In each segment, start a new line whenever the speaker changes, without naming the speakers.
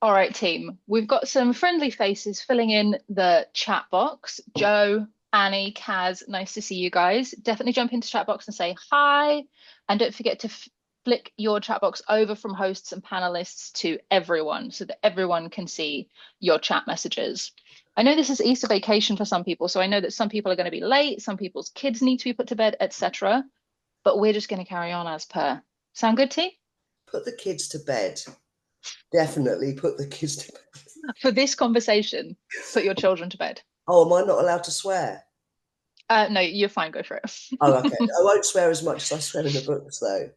All right, team. We've got some friendly faces filling in the chat box. Joe, Annie, Kaz, nice to see you guys. Definitely jump into chat box and say hi. And don't forget to flick your chat box over from hosts and panelists to everyone so that everyone can see your chat messages. I know this is Easter vacation for some people, so I know that some people are going to be late, some people's kids need to be put to bed, etc. But we're just going to carry on as per. Sound good, team?
Put the kids to bed. Definitely put the kids to bed.
For this conversation, put your children to bed.
Oh, am I not allowed to swear?
No, you're fine. Go for it.
Oh, okay. I won't swear as much as I swear in the books, though.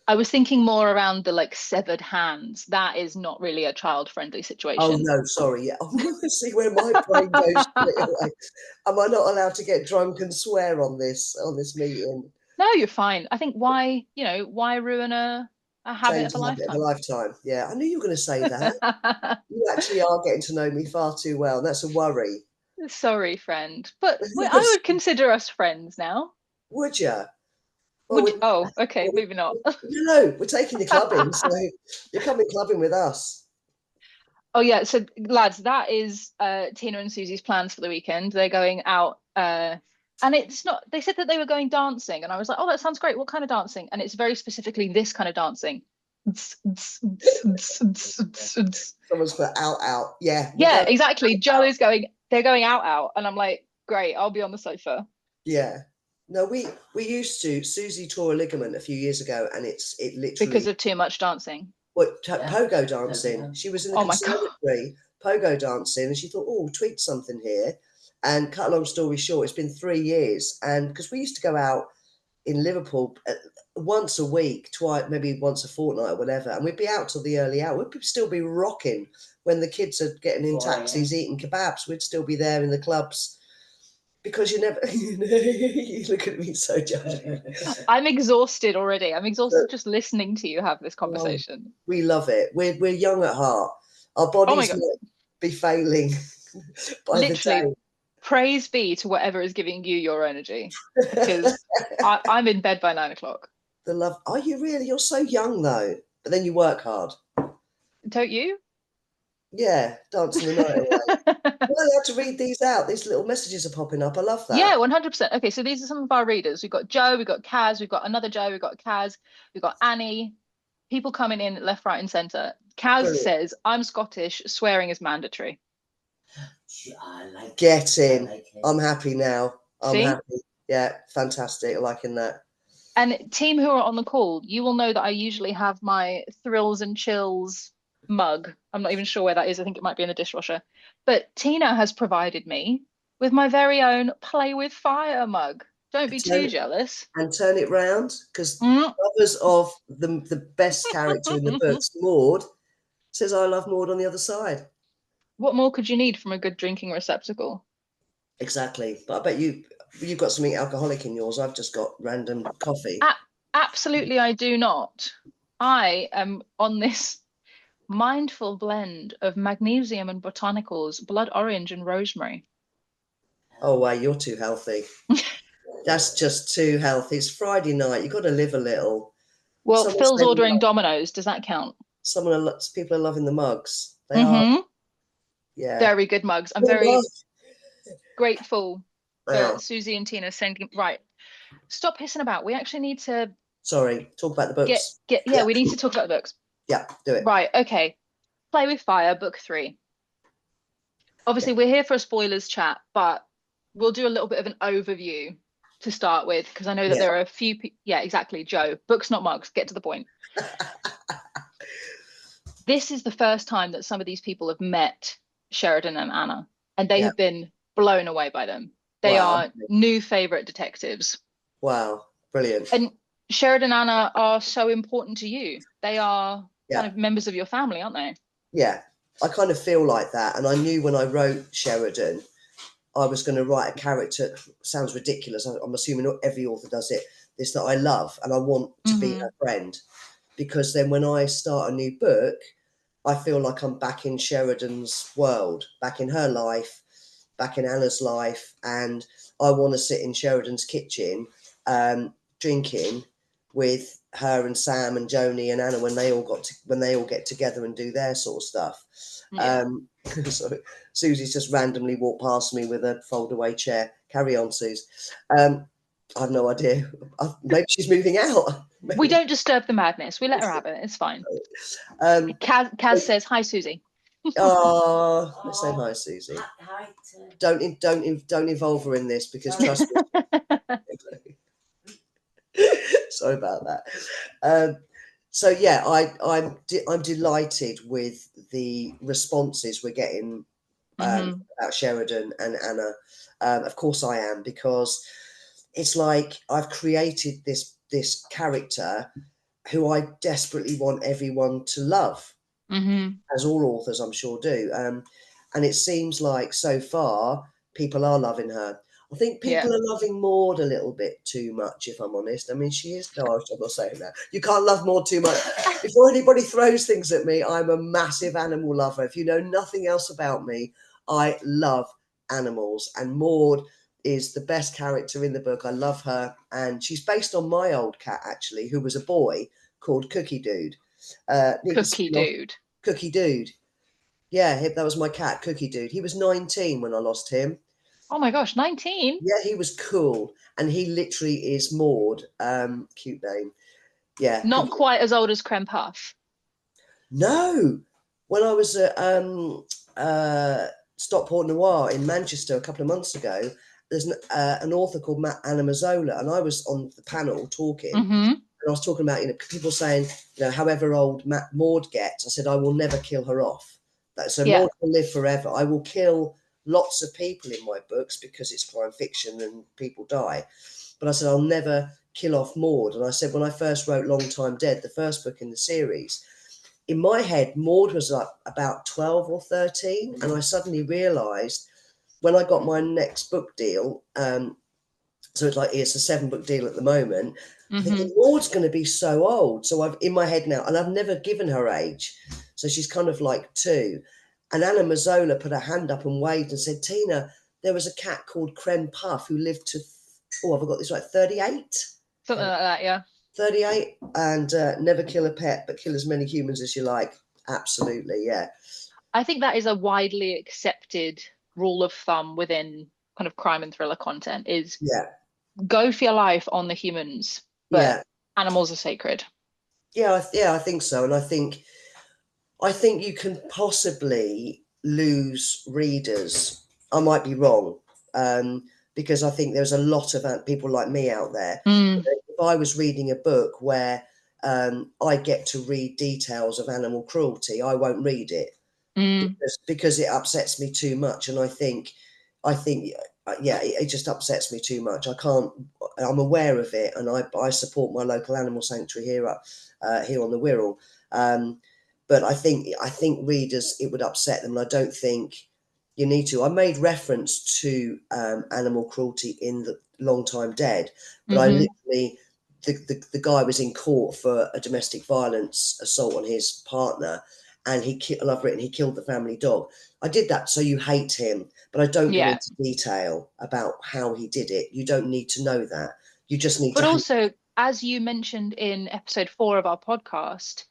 I was thinking more around the like severed hands. That is not really a child-friendly
Oh,
situation.
no, sorry. Yeah. See where my brain goes straight away. Am I not allowed to get drunk and swear on this meeting?
No, you're fine. I think why ruin a habit
Change
of a
the habit of a
lifetime?
lifetime. Yeah, I knew you were going to say that. You actually are getting to know me far too well, and that's a worry.
Sorry, friend, but I would consider us friends now.
Would you? Well,
Would you? Oh, okay, maybe not.
no, we're taking you clubbing, so you're coming clubbing with us.
Oh yeah, so lads, that is Tina and Susie's plans for the weekend. They're going out and it's not they said that they were going dancing and I was like, "Oh, that sounds great. What kind of dancing?" And it's very specifically this kind of dancing.
Someone's put out. Yeah, we're
Yeah,
going
exactly. Joe
out.
is going, they're going out and I'm like, "Great, I'll be on the sofa."
Yeah. No, we used to. Susie tore a ligament a few years ago, and it
Because
literally
of too much dancing.
pogo dancing. She was in the
Oh my God.
conservatory pogo dancing, and she thought, "Oh, tweak something here." And cut a long story short, it's been 3 years, and because we used to go out in Liverpool once a week, twice, maybe once a fortnight or whatever, and we'd be out till the early hour. We'd still be rocking when the kids are getting in taxis, eating kebabs. We'd still be there in the clubs. Because you never, you look at me so judging.
I'm exhausted already. I'm exhausted just listening to you have this
Oh,
conversation.
we love it. We're young at heart. Our
Oh my
bodies
God.
might be failing by the
Literally,
day.
praise be to whatever is giving you your energy because I'm in bed by 9 o'clock.
The love. Are you really? You're so young though. But then you work hard.
Don't you?
Yeah, dancing the night away. We're allowed to read these out. These little messages are popping up. I love
Yeah,
that.
100%. Okay, so these are some of our readers. We've got Joe, we've got Kaz, we've got another Joe, we've got Kaz, we've got Annie. People coming in left, right, and centre. Kaz
Brilliant.
says, "I'm Scottish, swearing is mandatory."
Get in. I'm happy now. I'm
See?
happy. Yeah, fantastic. Liking that.
And team who are on the call, you will know that I usually have my thrills and chills mug. I'm not even sure where that is. I think it might be in the dishwasher. But Tina has provided me with my very own Play with Fire mug. Don't be too jealous.
And turn it round because
Mm.
others of the best character in the books, Maud, says I love Maud on the other side.
What more could you need from a good drinking receptacle?
Exactly. But I bet you've got something alcoholic in yours. I've just got random coffee.
A Absolutely, I do not. I am on this mindful blend of magnesium and botanicals, blood orange and rosemary.
Oh wow, you're too healthy. That's just too healthy. It's Friday night. You've got to live a little.
Well,
Someone
Phil's
said
ordering Domino's. Does that count?
people are loving the mugs. They are.
Mm-hmm.
Yeah.
Very good mugs. I'm
Oh,
very
wow.
grateful
They
for
are.
Susie and Tina sending. Right, stop pissing about. We actually need to
Sorry. Talk about the
get
books.
get. Yeah,
Yeah.
we need to talk about the books.
Yeah. Do it.
Right. Okay. Play with Fire, book 3.
Yeah.
Obviously, we're here for a spoilers chat, but we'll do a little bit of an overview to start with because I know that
Yeah.
there are a few. Yeah, exactly. Joe, books not mugs. Get to the point. This is the first time that some of these people have met Sheridan and Anna, and they
Yeah.
have been blown away by them. They
Wow.
are new favorite detectives.
Wow. Brilliant.
And Sheridan and Anna are so important to you. They are kind
Yeah.
of members of your family, aren't they?
Yeah. I kind of feel like that. And I knew when I wrote Sheridan, I was going to write a character. Sounds ridiculous. I'm assuming not every author does it. This that I love and I want to be
Mm-hmm.
her friend. Because then when I start a new book, I feel like I'm back in Sheridan's world, back in her life, back in Anna's life. And I want to sit in Sheridan's kitchen drinking with her and Sam and Joni and Anna when they all get together and do their sort of stuff.
Yeah.
So Susie's just randomly walked past me with a fold-away chair. Carry on, Suze. I have no idea. Maybe she's moving out.
We don't disturb the madness. We let her have it. It's fine.
Um,
Kaz says, "Hi, Susie."
oh, let's say hi, Susie. Hi. Don't involve her in this, because trust me. Sorry about that. So yeah, I'm delighted with the responses we're getting about Sheridan and Anna. Of course I am, because it's like I've created this character who I desperately want everyone to love, as all authors I'm sure do. And it seems like so far people are loving her. I think
Yeah.
people are loving Maud a little bit too much, if I'm honest. I mean, she is. No, I'm not saying that. You can't love Maud too much. Before anybody throws things at me, I'm a massive animal lover. If you know nothing else about me, I love animals. And Maud is the best character in the book. I love her. And she's based on my old cat, actually, who was a boy called Cookie Dude.
Cookie Dude.
Cookie Dude. Yeah, that was my cat, Cookie Dude. He was 19 when I lost him.
Oh my gosh, 19?
Yeah, he was cool. And he literally is Maud. Cute name. Yeah.
Not quite as old as Creme Puff.
No. When I was at Stockport Noir in Manchester a couple of months ago, there's an author called Anna Mazzola, and I was on the panel talking. And I was talking about, people saying, however old Maud gets, I said, I will never kill her off. So
Yeah.
Maud will live forever. I will kill lots of people in my books because it's crime fiction and people die. But I said, I'll never kill off Maud. And I said, when I first wrote Long Time Dead, the first book in the series, in my head, Maud was like about 12 or 13. And I suddenly realised when I got my next book deal, so it's a 7-book deal at the moment. I think Maud's going to be so old. So I've in my head now, and I've never given her age. So she's kind of like 2. And Anna Mazzola put her hand up and waved and said, Tina, there was a cat called Creme Puff who lived to, have I got this right, 38?
Something like that, yeah.
38, and never kill a pet, but kill as many humans as you like. Absolutely, yeah.
I think that is a widely accepted rule of thumb within kind of crime and thriller content is go for your life on the humans, but animals are sacred.
Yeah, I think so. And I think you can possibly lose readers. I might be wrong, because I think there's a lot of people like me out there. If I was reading a book where I get to read details of animal cruelty, I won't read it because it upsets me too much. And I think, it just upsets me too much. I can't. I'm aware of it, and I support my local animal sanctuary here on the Wirral. But I think readers, it would upset them, and I don't think you need to. I made reference to animal cruelty in the Long Time Dead, but I literally the guy was in court for a domestic violence assault on his partner, and I've written he killed the family dog. I did that so you hate him, but I don't go into detail about how he did it. You don't need to know that. You just need to.
But also, as you mentioned in episode 4 of our podcast,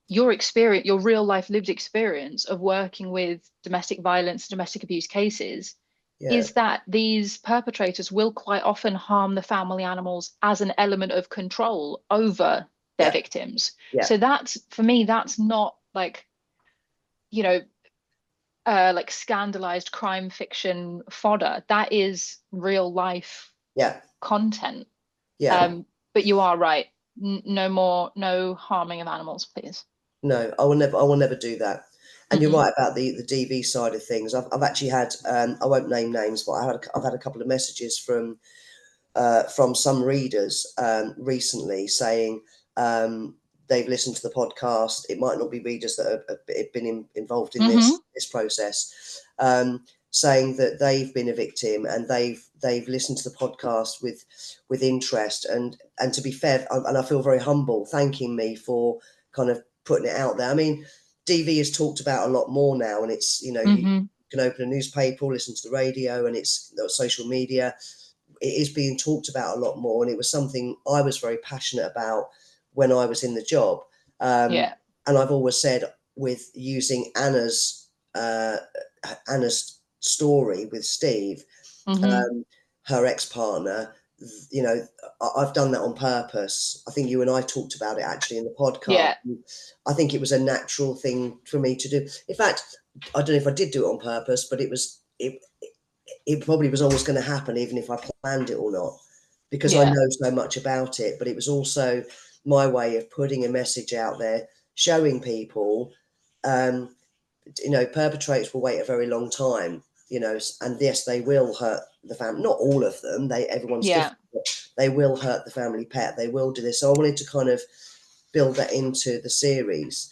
your experience, your real life lived experience of working with domestic violence, domestic abuse cases, is that these perpetrators will quite often harm the family animals as an element of control over their victims. So that's, for me, that's not like, like scandalized crime fiction fodder. That is real life content. But you are right. No harming of animals, please.
No, I will never do that. And you're right about the DV side of things. I've actually had I won't name names, but I've had a couple of messages from some readers recently saying they've listened to the podcast. It might not be readers that have been involved in this process, saying that they've been a victim and they've listened to the podcast with interest. And to be fair, and I feel very humble, thanking me for kind of putting it out there. I mean, DV is talked about a lot more now, and it's you can open a newspaper, listen to the radio, and it's social media. It is being talked about a lot more, and it was something I was very passionate about when I was in the job. And
Yeah.
I've always said, with using Anna's story with Steve,
Hmm.
her ex-partner, you know, I've done that on purpose. I think you and I talked about it actually in the podcast.
Yeah.
I think it was a natural thing for me to do. In fact, I don't know if I did do it on purpose, but it probably was always going to happen, even if I planned it or not, because I
Yeah.
know so much about it. But it was also my way of putting a message out there, showing people, um, perpetrators will wait a very long time, and yes, they will hurt the family. Not all of them. Everyone's
Yeah.
different. But they will hurt the family pet. They will do this. So I wanted to kind of build that into the series.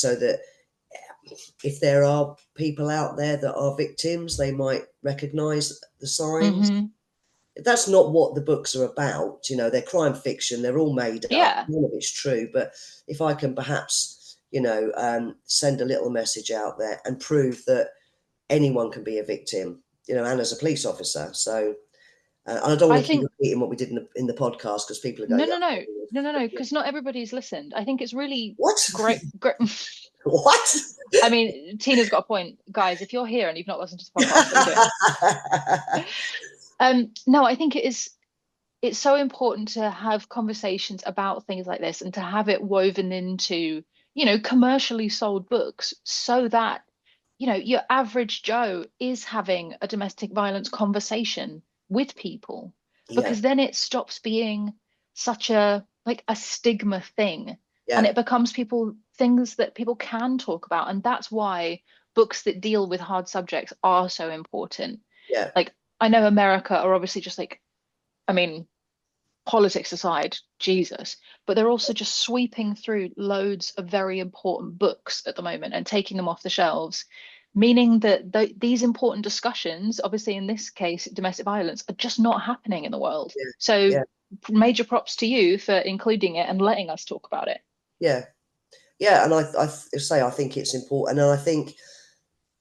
So that if there are people out there that are victims, they might recognize the signs.
Hmm.
That's not what the books are about. They're crime fiction. They're all made up.
Yeah.
None of it's true. But if I can perhaps, send a little message out there and prove that anyone can be a victim, and as a police officer. So, and I don't
I
want to keep
think
repeating what we did in the podcast, because people are
no,
going,
no, no, no, no,
"Oh,
no, because not everybody's listened. I think it's really
what?
great. Great.
What?"
I mean, Tina's got a point, guys. If you're here and you've not listened to the podcast, what are you doing? No, I think it's so important to have conversations about things like this and to have it woven into, commercially sold books so that, your average Joe is having a domestic violence conversation with people,
Yeah,
because then it stops being such a like a stigma thing, and
yeah,
it becomes things that people can talk about. And that's why books that deal with hard subjects are so important.
yeah,
Like, I know America are obviously just like, I mean, politics aside, Jesus, but they're also just sweeping through loads of very important books at the moment and taking them off the shelves, meaning that these important discussions, obviously in this case, domestic violence, are just not happening in the world.
yeah,
So,
yeah,
major props to you for including it and letting us talk about it.
yeah, yeah. And I think it's important, and I think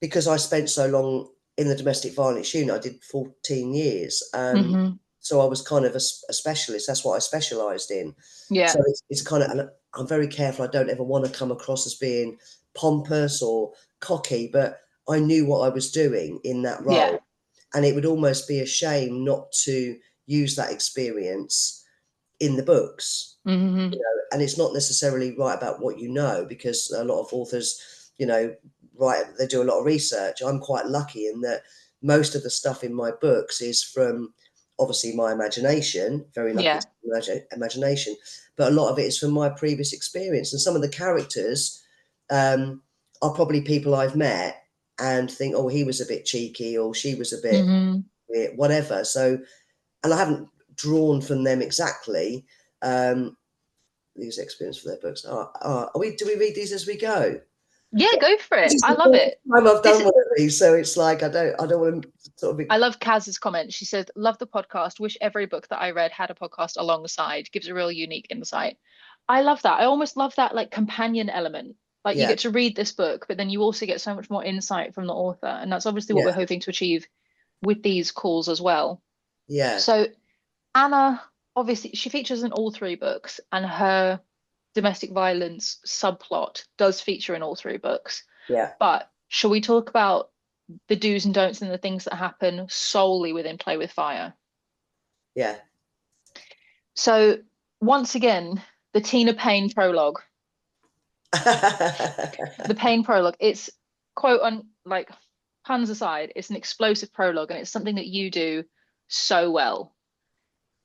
because I spent so long in the domestic violence unit, I did 14 years.
Hmm.
So I was kind of a specialist. That's what I specialised in. So
Yeah.
it's kind of, and I'm very careful. I don't ever want to come across as being pompous or cocky, but I knew what I was doing in that
Yeah.
role. And it would almost be a shame not to use that experience in the books.
Hmm.
And it's not necessarily write about what you know, because a lot of authors, they do a lot of research. I'm quite lucky in that most of the stuff in my books is from, obviously, my imagination. Very lucky
Yeah.
it's imagination, but a lot of it is from my previous experience. And some of the characters um, are probably people I've met and think, oh, he was a bit cheeky, or she was a bit
Hmm.
weird, whatever. So, and I haven't drawn from them exactly. These experience for their books. Do we read these as we go?
Yeah, go for it.
This is
I
the
love
first
it.
time I've
This
done one of these, so it's like I don't want to sort of.
I love Kaz's comment. She said, "Love the podcast. Wish every book that I read had a podcast alongside. Gives a real unique insight." I love that. I almost love that like companion element. Like, you
Yeah,
get to read this book, but then you also get so much more insight from the author. And that's obviously what
yeah,
we're hoping to achieve with these calls as well.
yeah,
So Anna, obviously, she features in all three books, and her domestic violence subplot does feature in all three books.
yeah,
But shall we talk about the do's and don'ts and the things that happen solely within Play with Fire?
yeah.
So, once again, the Tina Payne prologue. The Payne prologue, it's quote on like puns aside, it's an explosive prologue, and it's something that you do so well.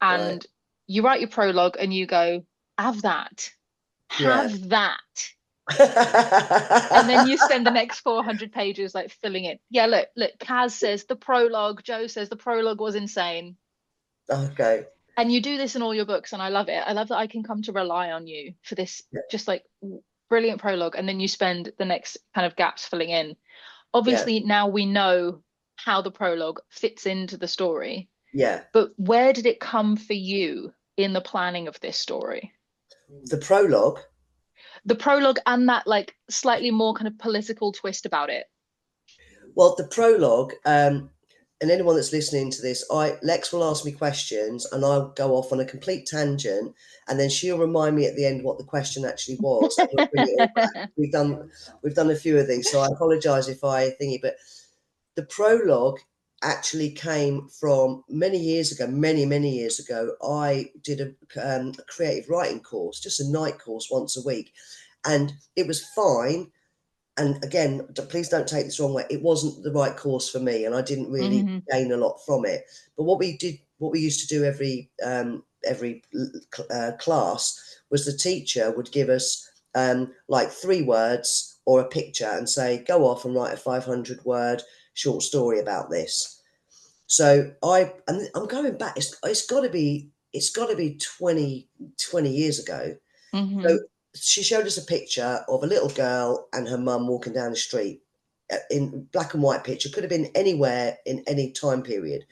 Right.
And you write your prologue and you go, have that,
Yeah.
have that. And then you spend the next 400 pages like filling in. Yeah, look, Kaz says the prologue, Joe says the prologue was insane.
Okay.
And you do this in all your books, and I love it. I love that I can come to rely on you for this
Yeah.
just like brilliant prologue, and then you spend the next kind of gaps filling in.
Yeah.
Obviously, now we know how the prologue fits into the story,
Yeah.
but where did it come for you in the planning of this story?
The prologue.
The prologue and that like slightly more kind of political twist about it.
Well, the prologue. and anyone that's listening to this, Lex will ask me questions, and I'll go off on a complete tangent, and then she'll remind me at the end what the question actually was, and we'll bring it all back. We've done a few of these, so I apologise if I thingy, but the prologue actually came from many years ago. Many years ago, I did a creative writing course, just a night course once a week, and it was fine. And again, please don't take this wrong way. It wasn't the right course for me, and I didn't really gain a lot from it. But what we used to do every class was the teacher would give us like 3 words or a picture and say, go off and write a 500-word short story about this. So I'm going back. It's got to be 20 years ago. So she showed us a picture of a little girl and her mum walking down the street in black and white picture. Could have been anywhere in any time period.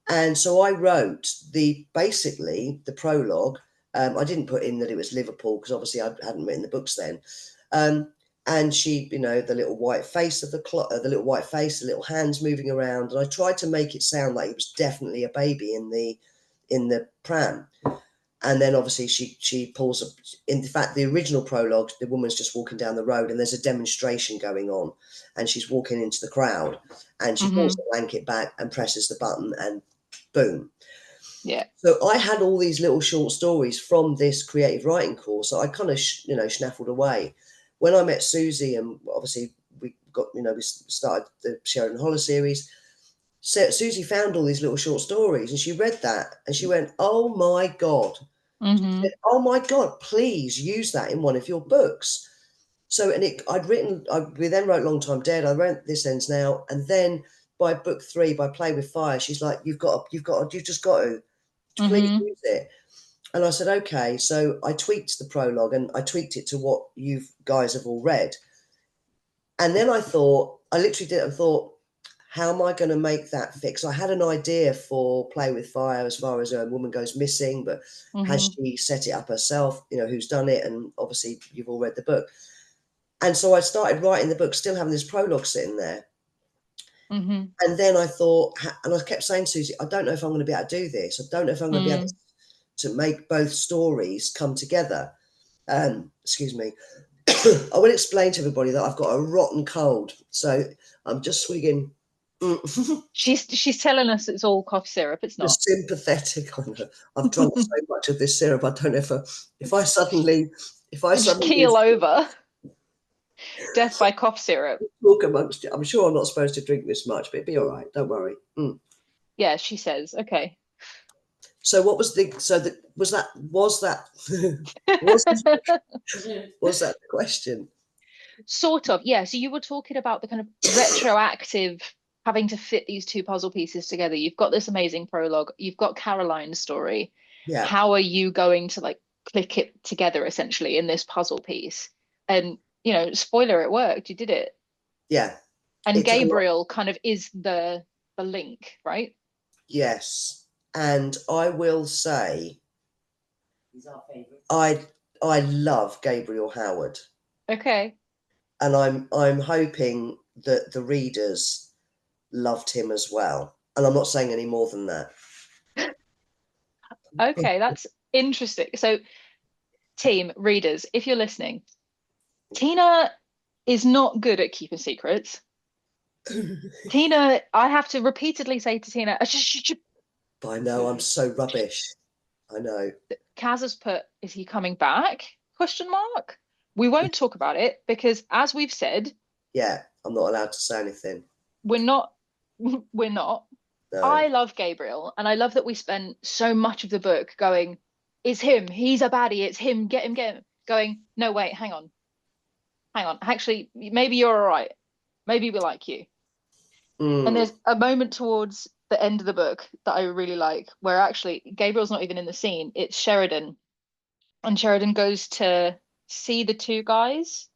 And so I wrote basically the prologue. I didn't put in that it was Liverpool because obviously I hadn't written the books then. And she, the little white face of the little white face, the little hands moving around. And I tried to make it sound like it was definitely a baby in the pram. And then obviously she pulls up. In fact, the original prologue, the woman's just walking down the road and there's a demonstration going on, and she's walking into the crowd, and she pulls the blanket back and presses the button, and boom.
Yeah.
So I had all these little short stories from this creative writing course that I kind of snaffled away. When I met Susie, and obviously we started the Sheridan Holler series. So Susie found all these little short stories, and she read that, and she went, "Oh my God." She said, "Oh my God, please use that in one of your books." So, and we then wrote Long Time Dead. I wrote This Ends Now. And then by book 3, by Play with Fire, she's like, you've just got to please use it. And I said, okay. So I tweaked the prologue, and I tweaked it to what you guys have all read. And then I literally did it and thought, how am I going to make that fix? I had an idea for Play with Fire as far as a woman goes missing, but has she set it up herself? Who's done it? And obviously you've all read the book. And so I started writing the book, still having this prologue sitting there. And then I thought, and I kept saying to Susie, I don't know if I'm going to be able to do this. I don't know if I'm going to be able to make both stories come together. Excuse me. I will explain to everybody that I've got a rotten cold. So I'm just swigging.
She's telling us it's all cough syrup. It's not.
Sympathetic on her. I've drunk so much of this syrup. I don't know if I suddenly
just keel over. Death by cough syrup.
Talk amongst it. I'm sure I'm not supposed to drink this much, but it'd be all right. Don't worry.
Yeah, she says. Okay.
So what was was that was that the question?
Sort of, yeah. So you were talking about the kind of retroactive having to fit these 2 puzzle pieces together. You've got this amazing prologue. You've got Caroline's story.
Yeah.
How are you going to like click it together essentially in this puzzle piece? And spoiler, it worked. You did it.
Yeah.
And Gabriel kind of is the link, right?
Yes. And I will say, he's our favourite. I love Gabriel Howard.
Okay.
And I'm hoping that the readers loved him as well. And I'm not saying any more than that.
Okay, that's interesting. So, team, readers, if you're listening, Tina is not good at keeping secrets. Tina, I have to repeatedly say to Tina,
I know, I'm so rubbish. I know.
Kaz has put, is he coming back? Question mark. We won't talk about it because, as we've said,
yeah, I'm not allowed to say anything.
We're not. No. I love Gabriel, and I love that we spent so much of the book going, it's him, he's a baddie, it's him, get him. Going, no, wait, hang on. Actually, maybe you're all right. Maybe we like you. And there's a moment towards the end of the book that I really like, where actually Gabriel's not even in the scene. It's Sheridan. And Sheridan goes to see the 2 guys.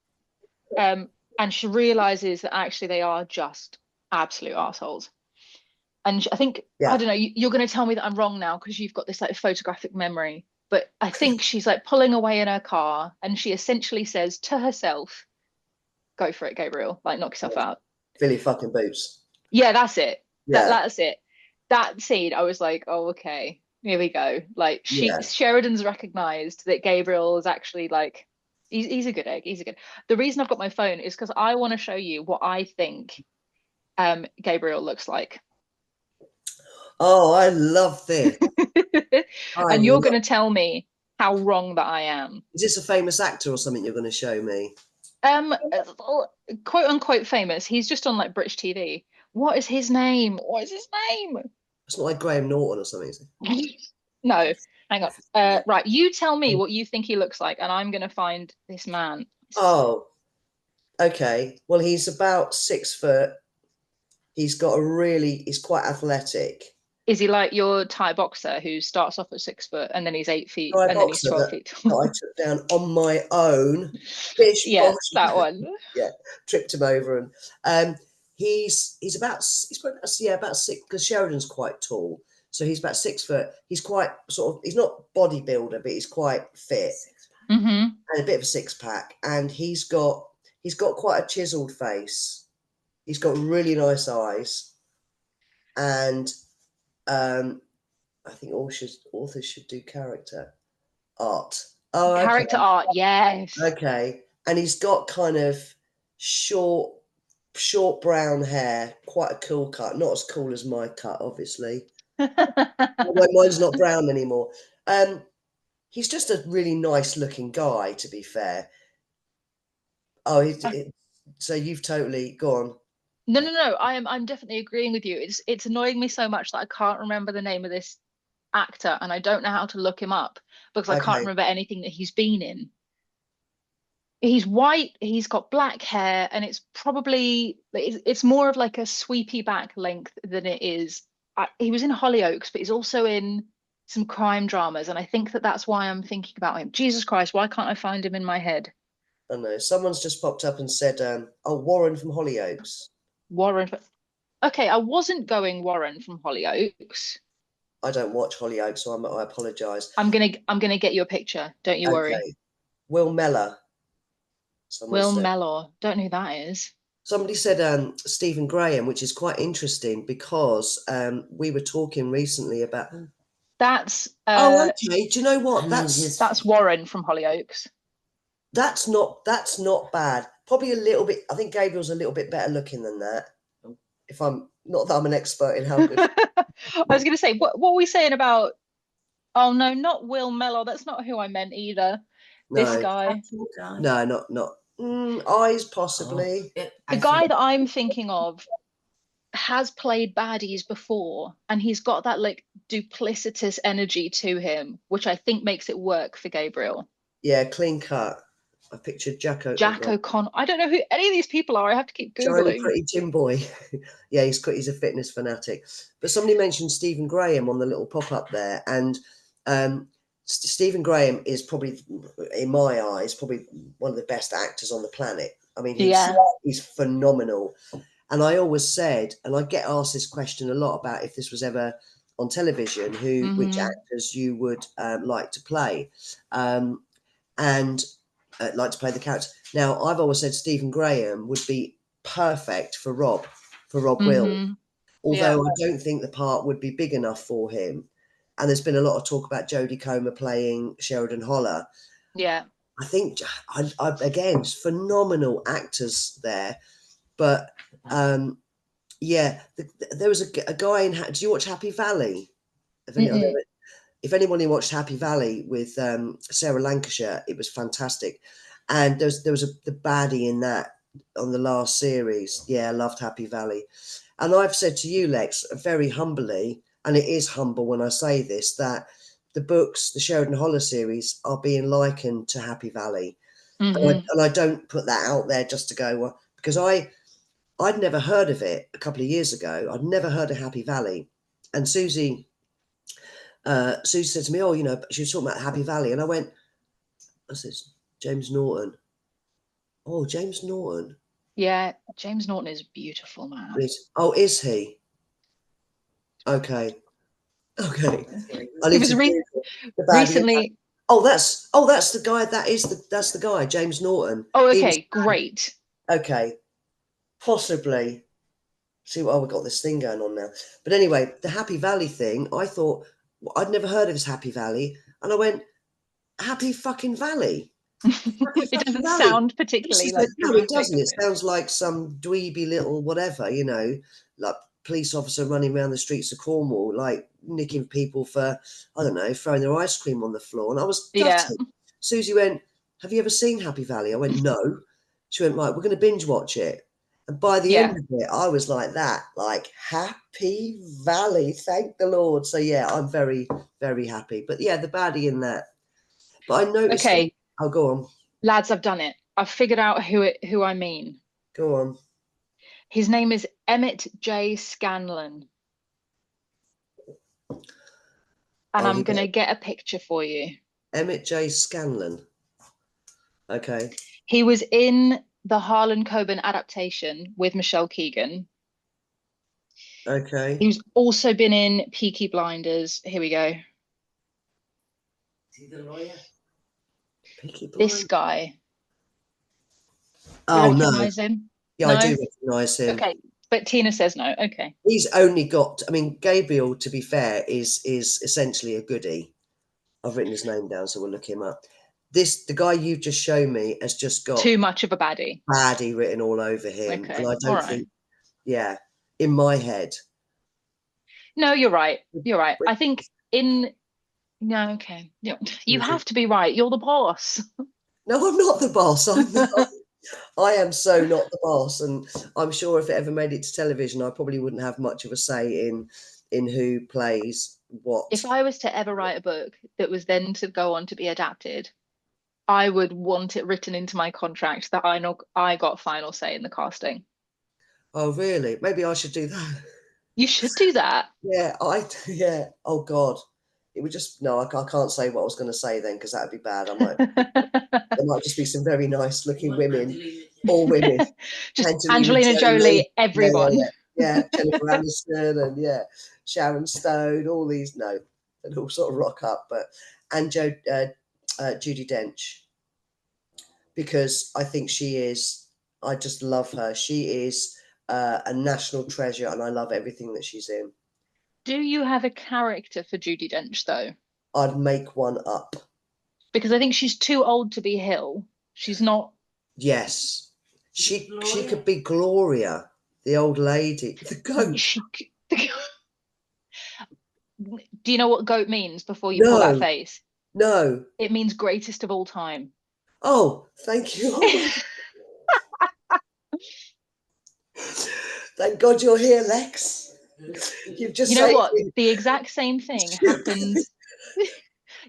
And she realizes that actually they are just absolute assholes. And I think, I don't know, you're going to tell me that I'm wrong now because you've got this like photographic memory. But I think she's like pulling away in her car, and she essentially says to herself, go for it, Gabriel. Like, knock yourself out.
Fill your fucking boots.
Yeah, that's it.
Yeah,
That's it. That scene, I was like, oh, okay, here we go. Like
yeah.
Sheridan's recognized that Gabriel is actually like he's a good egg. He's a good. The reason I've got my phone is because I want to show you what I think Gabriel looks like.
Oh, I love this. I
And you're
love.
going to tell me how wrong that I am.
Is this a famous actor or something you're going to show me?
Um, quote unquote famous. He's just on like British TV. What is his name? What is his name?
It's not like Graham Norton or something, is
No, hang on.
it?
Right, you tell me what you think he looks like, and I'm gonna find this man.
Oh, okay. Well, he's about 6 foot. He's quite athletic.
Is he like your Thai boxer who starts off at 6 foot and then he's 8 feet
Guy
and then he's
boxer
12
that,
feet?
that I took down on my own. Bish
Yeah,
bosh.
that one.
Yeah, tripped him over, and he's probably about six, because Sheridan's quite tall, so he's about 6 foot. He's quite sort of, he's not bodybuilder, but he's quite fit
Mm-hmm.
and a bit of a six pack, and he's got quite a chiseled face. He's got really nice eyes, and um, I think authors should do character art. Oh, okay,
Character art, yes.
okay, and he's got kind of short brown hair, quite a cool cut. Not as cool as my cut, obviously. Although mine's not brown anymore. Um, he's just a really nice looking guy, to be fair. Oh, so you've totally gone.
No, no, no. I'm definitely agreeing with you. It's annoying me so much that I can't remember the name of this actor and I don't know how to look him up because I can't
Okay,
remember anything that he's been in. He's white, he's got black hair, and it's more of like a sweepy back length than it is. He was in Hollyoaks, but he's also in some crime dramas, and I think that that's why I'm thinking about him. Jesus Christ, why can't I find him in my head?
I know. Someone's just popped up and said, "Oh, Warren from Hollyoaks."
Warren. Okay, I wasn't going Warren from Hollyoaks.
I don't watch Hollyoaks, so I apologise.
I'm gonna get you a picture. Don't you worry.
Okay, Will Mellor. Someone
Will
said.
Mellor. Don't know who that is.
Somebody said Stephen Graham, which is quite interesting because we were talking recently about.
That's
Oh, okay. Do you know what?
that's Warren from Hollyoaks.
That's not bad. Probably a little bit. I think Gabriel's a little bit better looking than that. If I'm not that I'm an expert in how good.
I was going to say, what were we saying about? Oh no, not Will Mellor. That's not who I meant either. This
No,
guy,
no, not. Eyes possibly.
the guy that I'm thinking of, has played baddies before, and he's got that like duplicitous energy to him, which I think makes it work for Gabriel.
Yeah, clean cut. I pictured Jacko. Oh
Jack
God.
O'Connell. I don't know who any of these people are. I have to keep
Shiny,
Googling.
pretty Jim boy. Yeah, he's a fitness fanatic. But somebody mentioned Stephen Graham on the little pop up there, and Stephen Graham is probably, in my eyes, probably one of the best actors on the planet. I mean,
Yeah.
he's phenomenal. And I always said, and I get asked this question a lot about if this was ever on television, which
Hmm.
actors you would like to play, and like to play the character. Now, I've always said Stephen Graham would be perfect for Rob Will,
Hmm. Yeah.
although I don't think the part would be big enough for him. And there's been a lot of talk about Jodie Comer playing Sheridan Holler.
Yeah.
I think, again, phenomenal actors there. But yeah, there was a guy in. Do you watch Happy Valley?
Mm-mm.
If anyone watched Happy Valley with Sarah Lancashire, it was fantastic. And there was the baddie in that on the last series. Yeah, I loved Happy Valley. And I've said to you, Lex, very humbly, and it is humble when I say this, that the books, the Sheridan Holler series, are being likened to Happy Valley.
Hmm.
And I don't put that out there just to go, well, because I'd never heard of it a couple of years ago. I'd never heard of Happy Valley. And Susie said to me, "Oh, she was talking about Happy Valley," and I went, "I said, James Norton." Oh, James Norton.
Yeah. James Norton is beautiful, man.
Is he? Okay. Okay. I
He
need
was
to Google the baddie.
recently.
That's the guy. That's the guy, James Norton.
Oh,
He was
okay, great.
okay. Possibly. See, oh, we've got this thing going on now. But anyway, the Happy Valley thing, I thought, I'd never heard of this Happy Valley. And I went, Happy fucking Valley. Happy
It
fucking
doesn't
Valley.
sound particularly like
No, it
dramatic,
doesn't.
does
It
it?
sounds like some dweeby little whatever, like police officer running around the streets of Cornwall, like nicking people for, I don't know, throwing their ice cream on the floor. And I was
Yeah,
gutted. Susie went, have you ever seen Happy Valley? I went, no. She went, right, we're going to binge watch it. And by the end
yeah.
of it, I was like that, like Happy Valley, thank the Lord. So yeah, I'm very, very happy. But yeah, the baddie in that. But I noticed that.
Okay,
Oh, go on,
lads, I've done it. I've figured out who I mean.
go on.
His name is Emmett J. Scanlon, and
Oh,
I'm gonna get a picture for you.
Emmett J. Scanlon. Okay.
He was in the Harlan Coben adaptation with Michelle Keegan.
Okay.
He's also been in Peaky Blinders. Here we go.
Is he the lawyer? Peaky
This
Blind.
guy, you
Oh no.
recognize him?
Yeah, I
No?
do recognise him.
Okay, but Tina says no. Okay.
He's only got. I mean, Gabriel. To be fair, is essentially a goodie. I've written his name down, so we'll look him up. The guy you've just shown me has just got
Too much of a baddie.
baddie written all over him, and
Okay,
I
all
don't
right.
think. Yeah, in my head.
No, you're right. You're right. I think in no, okay. You have to be right. You're the boss.
No, I'm not the boss. I'm not. I am so not the boss, and I'm sure if it ever made it to television, I probably wouldn't have much of a say in who plays what.
If I was to ever write a book that was then to go on to be adapted, I would want it written into my contract that I know I got final say in the casting.
Oh, really? Maybe I should do that.
You should do that.
Yeah, yeah. Oh God, it would just no. I can't say what I was going to say then because that'd be bad. There might just be some very nice looking women, all women.
Just
Angelina
Angelina
Jolie,
Jolie,
yeah, yeah,
everyone.
yeah, yeah. Jennifer Aniston and yeah, Sharon Stone. All these no, and all sort of rock up. But and Judi Dench because I think she is. I just love her. She is a national treasure, and I love everything that she's in.
Do you have a character for Judi Dench though?
I'd make one up.
Because I think she's too old to be Hill. She's not.
Yes, she could be Gloria, the old lady, the goat.
She. Do you know what goat means before you pull that
No,
face?
no.
It means greatest of all time.
Oh, thank you. Oh my, thank God you're here, Lex. You've just
You know
saved
what?
me.
The exact same thing happened.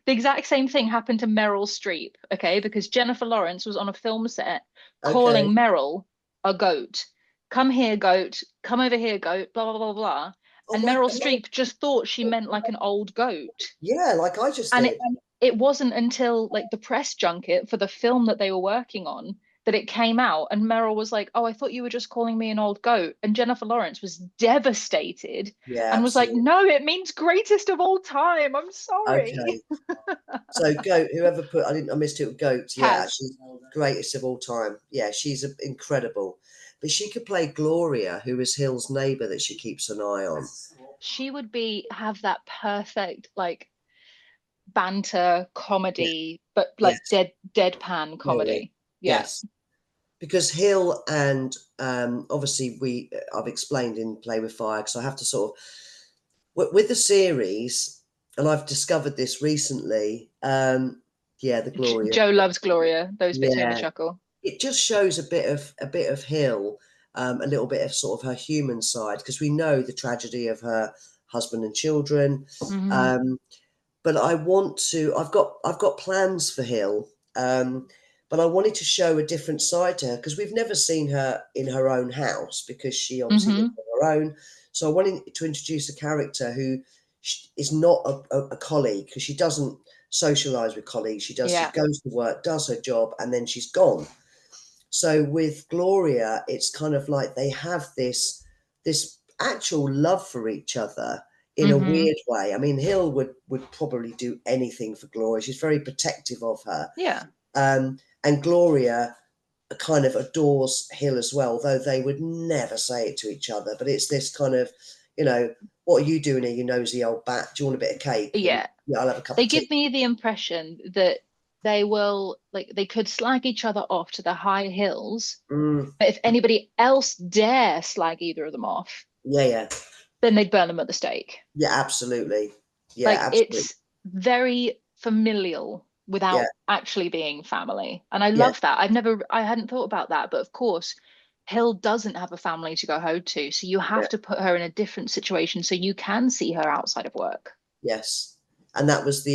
The exact same thing happened to Meryl Streep, okay? Because Jennifer Lawrence was on a film set calling
Okay.
Meryl a goat. Come here, goat. Come over here, goat. Blah, blah, blah, blah.
Oh
And
my
Meryl
God.
Streep just thought she meant like an old goat.
Yeah, like I just
And
did.
it wasn't until like the press junket for the film that they were working on that it came out. And Meryl was like, "Oh, I thought you were just calling me an old goat." And Jennifer Lawrence was devastated
Yeah,
and was like,
absolutely.
"No, it means greatest of all time. I'm sorry."
Okay. So goat, whoever put I missed it with goat. Yeah,
Kaz.
she's greatest of all time. Yeah, she's incredible. But she could play Gloria, who is Hill's neighbour that she keeps an eye on.
She would be have that perfect like banter
Yeah.
comedy, but like
Yes.
deadpan
Yeah, yeah.
comedy. Yeah.
Yes. Because Hill and obviously I've explained in Play with Fire because I have to sort of with the series, and I've discovered this recently. Yeah, the Gloria.
Joe loves Gloria. Those bits made me
Yeah,
chuckle.
it just shows a bit of Hill, a little bit of sort of her human side because we know the tragedy of her husband and children.
Hmm.
Um, but I want to. I've got plans for Hill. But I wanted to show a different side to her because we've never seen her in her own house because she obviously lives
Hmm.
on her own. So I wanted to introduce a character who is not a colleague because she doesn't socialize with colleagues. She
Yeah.
goes to work, does her job, and then she's gone. So with Gloria, it's kind of like they have this actual love for each other in a
Hmm.
weird way. I mean, Hill would probably do anything for Gloria. She's very protective of her.
Yeah.
And Gloria, kind of adores Hill as well, though they would never say it to each other. But it's this kind of, what are you doing here, you nosy old bat? Do you want a bit of cake? And
Yeah.
yeah, I'll have a cup
They
of tea.
give me the impression that they will, like, they could slag each other off to the high hills,
Mm,
but if anybody else dare slag either of them off,
yeah, yeah,
then they'd burn them at the stake.
yeah, absolutely. Yeah,
Like,
absolutely.
it's very familial
Yeah,
without actually being family. And I
yeah,
love that. I hadn't thought about that, but of course, Hill doesn't have a family to go home to. So you
yeah,
have to put her in a different situation so you can see her outside of work.
yes. And that was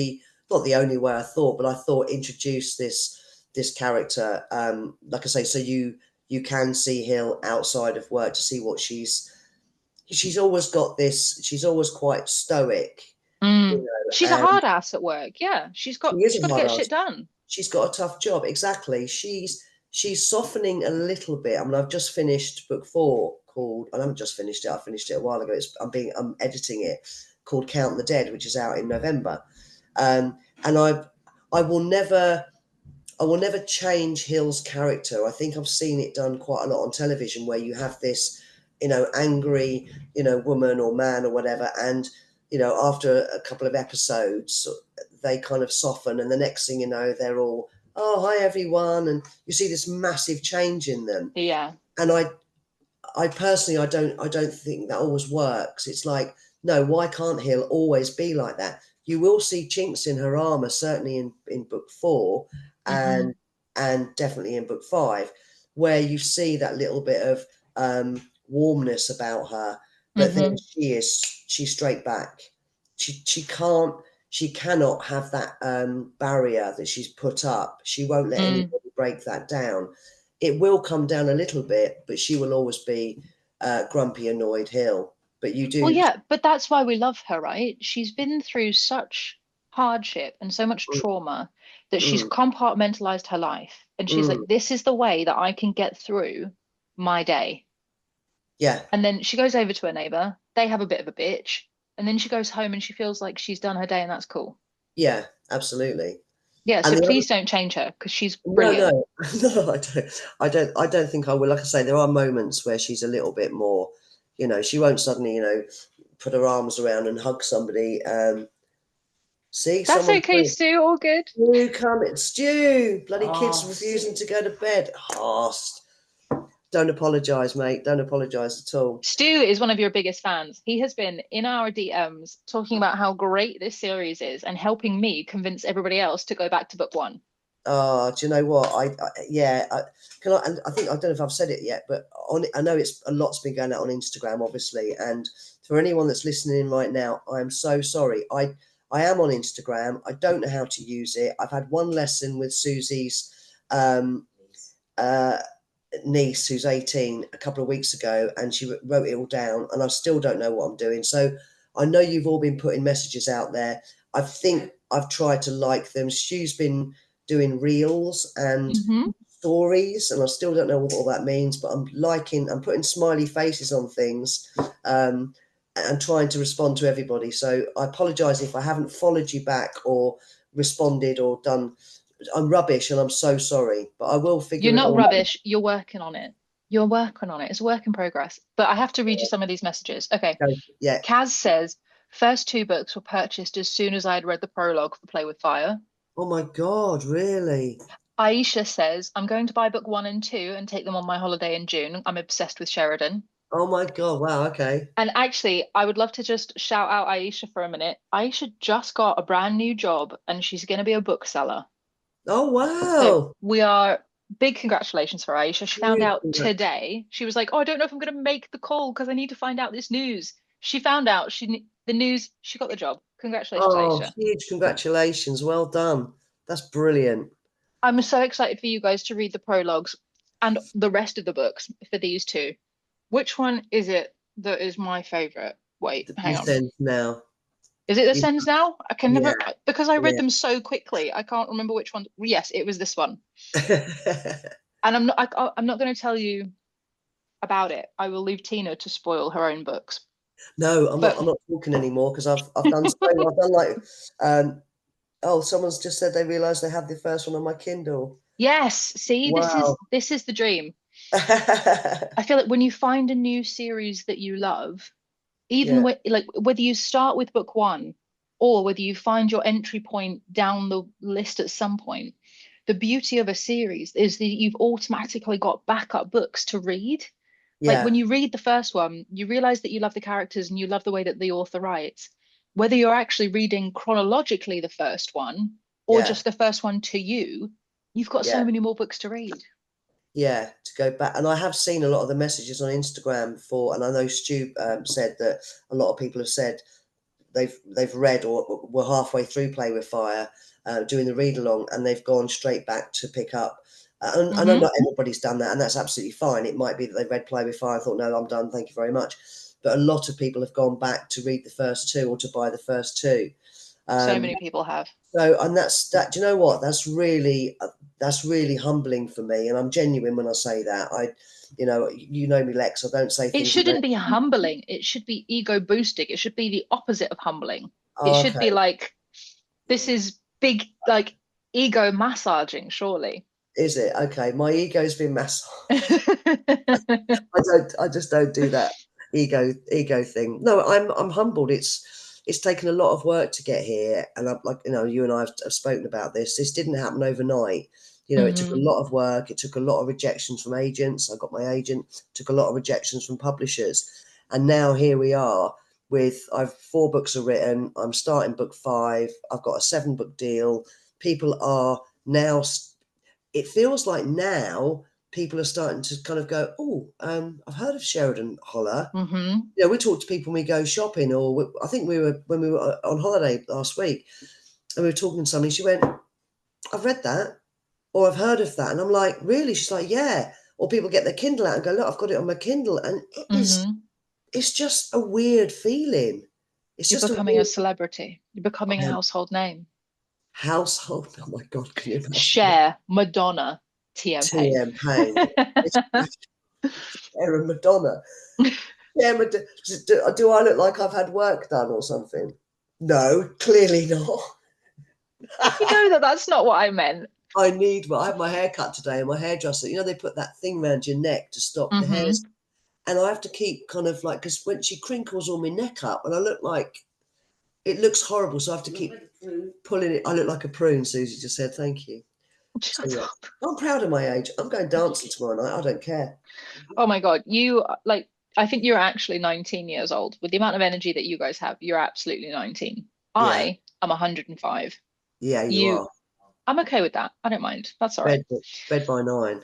not the only way I thought, but I thought introduce this character, like I say, so you can see Hill outside of work to see what she's always got this. She's always quite stoic,
Mm. She's a
and
hard ass at work. Yeah,
she is
she's got
a
to
hard
get
ass.
shit done.
She's got a tough job. Exactly. She's softening a little bit. I mean, I've just finished book 4 called, and I haven't just finished it. I finished it a while ago. I'm editing it, called Count the Dead, which is out in November. And I will never I will never change Hill's character. I think I've seen it done quite a lot on television where you have this, angry, woman or man or whatever, and after a couple of episodes, they kind of soften, and the next thing you know, they're all, oh, hi everyone, and you see this massive change in them.
Yeah.
And I personally, I don't think that always works. It's like, no, why can't Hill always be like that? You will see chinks in her armor, certainly in book 4,
Hmm.
and definitely in book 5, where you see that little bit of warmness about her. But then
Hmm.
she's straight back. She cannot have that barrier that she's put up. She won't let
Mm.
anybody break that down. It will come down a little bit, but she will always be grumpy, annoyed Hill. But you
Well,
do,
yeah, but that's why we love her, right? She's been through such hardship and so much
mm,
trauma that she's
mm,
compartmentalized her life. And she's like,
mm,
this is the way that I can get through my day.
yeah,
And then she goes over to her neighbor. They have a bit of a bitch. And then she goes home and she feels like she's done her day and that's cool.
yeah, absolutely.
Yeah,
And
so
the other,
please don't change her because she's
no,
brilliant.
no, no, I don't think I will. Like I say, there are moments where she's a little bit more, she won't suddenly, put her arms around and hug somebody. See,
That's
someone
okay, Stu. All good.
you come, it's Stu. Bloody kids
Oh,
refusing to go to bed. Don't apologise, mate. Don't apologise at all.
Stu is one of your biggest fans. He has been in our DMs talking about how great this series is and helping me convince everybody else to go back to book 1.
Do you know what? Yeah, can I? And I think I don't know if I've said it yet, but I know it's a lot's been going out on Instagram, obviously. And for anyone that's listening in right now, I am so sorry. I am on Instagram. I don't know how to use it. I've had one lesson with Susie's um, uh, niece, who's 18, a couple of weeks ago, and she wrote it all down, and I still don't know what I'm doing. So I know you've all been putting messages out there. I think I've tried to like them. Stu's been doing reels and
Hmm.
stories, and I still don't know what all that means, but I'm putting smiley faces on things, and trying to respond to everybody. So I apologize if I haven't followed you back or responded or done. I'm rubbish and I'm so sorry, but I will
You're
figure it
not
all out.
rubbish. You're working on it. You're working on it. It's a work in progress. But I have to read you some of these messages. Okay.
Yeah.
Kaz says, first 2 books were purchased as soon as I had read the prologue for Play with Fire.
Oh my God, really?
Aisha says, I'm going to buy book 1 and 2 and take them on my holiday in June. I'm obsessed with Sheridan.
Oh my God, wow, okay.
And actually, I would love to just shout out Aisha for a minute. Aisha just got a brand new job and she's going to be a bookseller.
Oh
So
wow.
we are big congratulations for Aisha. She found
Huge
out
congrats.
today. She was like, "Oh, I don't know if I'm going to make the call because I need to find out this news." She found out the news. She got the job. Congratulations,
Oh,
Aisha.
huge congratulations. Well done. That's brilliant.
I'm so excited for you guys to read the prologues and the rest of the books for these two. Which one is it that is my favorite? Wait, hang
You
on.
send now.
Is it The
You,
Sends Now? I can
yeah,
never, because I read
yeah.
them so quickly. I can't remember which one. Yes, it was this one. And I'm not going to tell you about it. I will leave Tina to spoil her own books.
No, I'm not.
But
I'm not talking anymore because I've done so. I've done like, oh, someone's just said they realised they have the first one on my Kindle.
Yes, see, this is
Wow.
this is the dream. I feel like when you find a new series that you love, even
Yeah,
with, like, whether you start with book one or whether you find your entry point down the list at some point, the beauty of a series is that you've automatically got backup books to read. Like
yeah,
when you read the first one, you realize that you love the characters and you love the way that the author writes. Whether you're actually reading chronologically the first one or
yeah,
just the first one to you, you've got
yeah.
so many more books to read.
Yeah, to go back, and I have seen a lot of the messages on Instagram for, and I know Stu said that a lot of people have said they've read or were halfway through Play with Fire, doing the read along, and they've gone straight back to pick up. And I know
Hmm.
not everybody's done that, and that's absolutely fine. It might be that they've read Play with Fire and thought, no, I'm done, thank you very much. But a lot of people have gone back to read the first two or to buy the first two.
So
Um,
many people have.
so, and that's that. Do you know what? That's really humbling for me, and I'm genuine when I say that. You know me, Lex. I don't say
It
things.
shouldn't be humbling. It should be ego boosting. It should be the opposite of humbling. It
Oh,
should be
okay.
like, this is big, like ego massaging, surely.
Is it okay? My ego's been massaged. I just don't do that ego thing. No, I'm humbled. It's taken a lot of work to get here, and I'm like, you and I have spoken about this. This didn't happen overnight. It took a
Hmm.
lot of work. It took a lot of rejections from agents. I got my agent. Took a lot of rejections from publishers, and now here we are with I've 4 books are written. I'm starting book 5. I've got a 7 book deal. People are now. It feels like now people are starting to kind of go, oh, I've heard of Sheridan Holler.
Hmm.
We talk to people when we go shopping, or I think when we were on holiday last week, and we were talking to somebody. She went, "I've read that, or I've heard of that," and I'm like, "Really?" She's like, "Yeah." Or people get their Kindle out and go, "Look, I've got it on my Kindle," and
Hmm.
it's just a weird feeling. It's
You're
just a
becoming a
weird
celebrity. You're becoming a household name.
household. Oh my God, can you imagine?
Cher, Madonna, TM Payne.
TM Payne. It's Aaron Madonna. Yeah, but do I look like I've had work done or something? No, clearly not.
You know that that's not what I meant.
I need well, I had my hair cut today, and my hairdresser, they put that thing around your neck to stop the hairs,
Hmm.
and I have to keep kind of like, because when she crinkles all my neck up, and I look like it looks horrible, so I have to keep pulling it. I look like a prune. Susie just said thank you. So
Shut
yeah,
up.
I'm proud of my age. I'm going dancing tomorrow night. I don't care.
Oh my God. You like, I think you're actually 19 years old. With the amount of energy that you guys have, you're absolutely 19.
Yeah,
I am 105.
yeah, you
You,
are.
I'm okay with that. I don't mind. That's all right.
Bed by 9.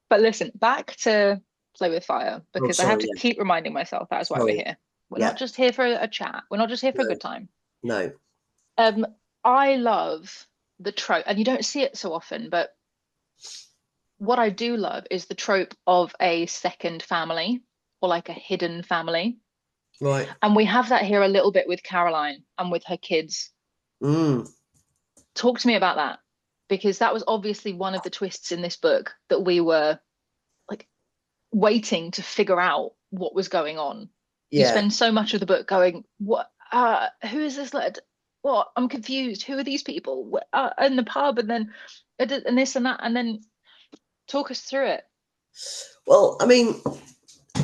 But listen, back to Play with Fire,
Oh,
because I have
sorry.
to
Yeah,
keep reminding myself that's why we're
sorry.
here. We're not
Yeah,
just here for a chat. We're not just here for a
no,
good time.
no.
Um, I love the trope, and you don't see it so often, but what I do love is the trope of a second family or like a hidden family.
Right.
And we have that here a little bit with Caroline and with her kids.
Mm.
Talk to me about that, because that was obviously one of the twists in this book that we were like waiting to figure out what was going on. You
Yeah.
spend so much of the book going, what, who is this led? What? I'm confused. Who are these people? In the pub, and then and this and that, and then talk us through it.
Well, I mean,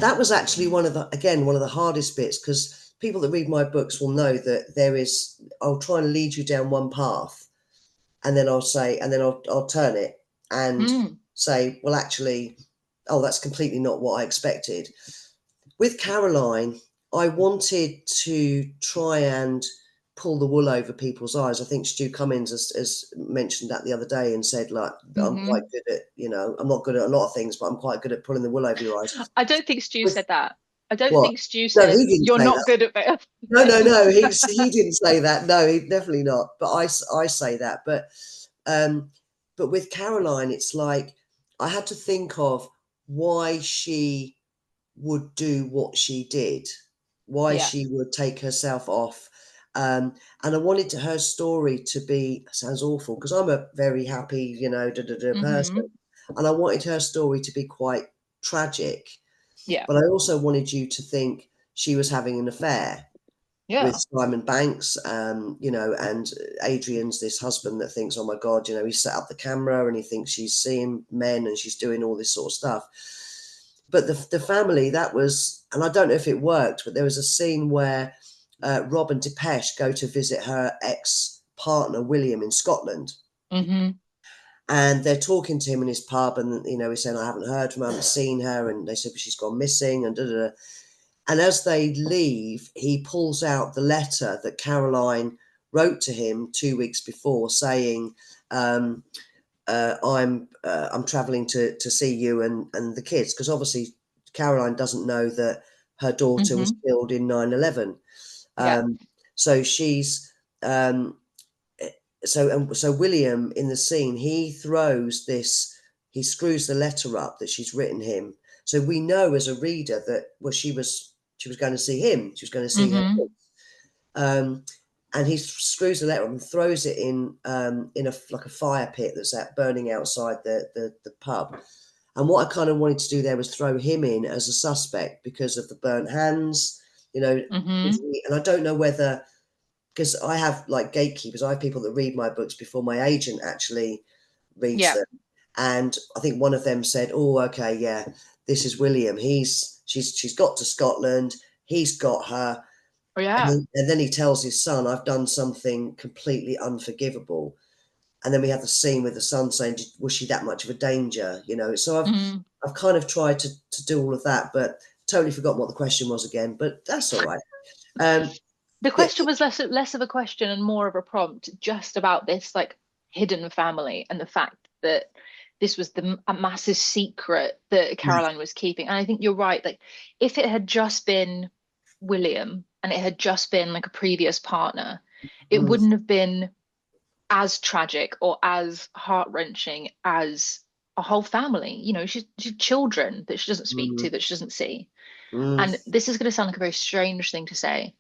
that was actually one of the hardest bits, because people that read my books will know that I'll try and lead you down one path, and then I'll turn it and
Mm,
say, well, actually, oh, that's completely not what I expected. With Caroline, I wanted to try and pull the wool over people's eyes. I think Stu Cummins has mentioned that the other day and said, like, I'm quite
hmm.
good at, I'm not good at a lot of things, but I'm quite good at pulling the wool over your eyes.
I don't think Stu
With
said that. I don't
what?
think Stu
No,
said
he didn't
you're
say
not
that.
good at
No, no, no.
things.
He didn't say that. No, he definitely not. But I say that. Um, but with Caroline, it's like I had to think of why she would do what she did, why
Yeah.
she would take herself off. And I wanted her story to be, sounds awful, because I'm a very happy, person.
Hmm.
And I wanted her story to be quite tragic.
Yeah.
But I also wanted you to think she was having an affair.
Yeah.
with Simon Banks, you know, and Adrian's this husband that thinks, oh my God, you know, he set up the camera and he thinks she's seeing men and she's doing all this sort of stuff. But the family, that was, and I don't know if it worked, but there was a scene where Rob and Depeche go to visit her ex-partner, William, in Scotland.
Mm-hmm.
And they're talking to him in his pub, and you know, he's saying, I haven't heard from her, I haven't seen her, and they said, but she's gone missing, and da da da. And as they leave, he pulls out the letter that Caroline wrote to him 2 weeks before, saying, I'm travelling to see you and the kids, because obviously Caroline doesn't know that her daughter was
Mm-hmm.
killed in 9/11.
Yeah.
So she's so William in the scene, he screws the letter up that she's written him. So we know as a reader that, well, she was going to see him. She was going to see her
Mm-hmm.
kids. And he screws the letter up and throws it in a like a fire pit that's burning outside the pub. And what I kind of wanted to do there was throw him in as a suspect because of the burnt hands, you know.
Mm-hmm.
And I don't know whether, because I have like gatekeepers, I have people that read my books before my agent actually reads
Yeah.
them. And I think one of them said, oh, okay, yeah, this is William. She's got to Scotland. He's got her.
Oh, yeah.
And then he tells his son, I've done something completely unforgivable. And then we have the scene with the son saying, was she that much of a danger? You know, so
Mm-hmm.
I've kind of tried to do all of that, but totally forgot what the question was again, but that's all right. Um,
The
yeah,
question was less of a question and more of a prompt, just about this like hidden family and the fact that this was a massive secret that
yeah,
Caroline was keeping. And I think you're right. Like, if it had just been William and it had just been like a previous partner, it
mm,
wouldn't have been as tragic or as heart-wrenching as a whole family. You know, she's children that she doesn't speak
mm,
to, that she doesn't see.
mm.
And this is going to sound like a very strange thing to say.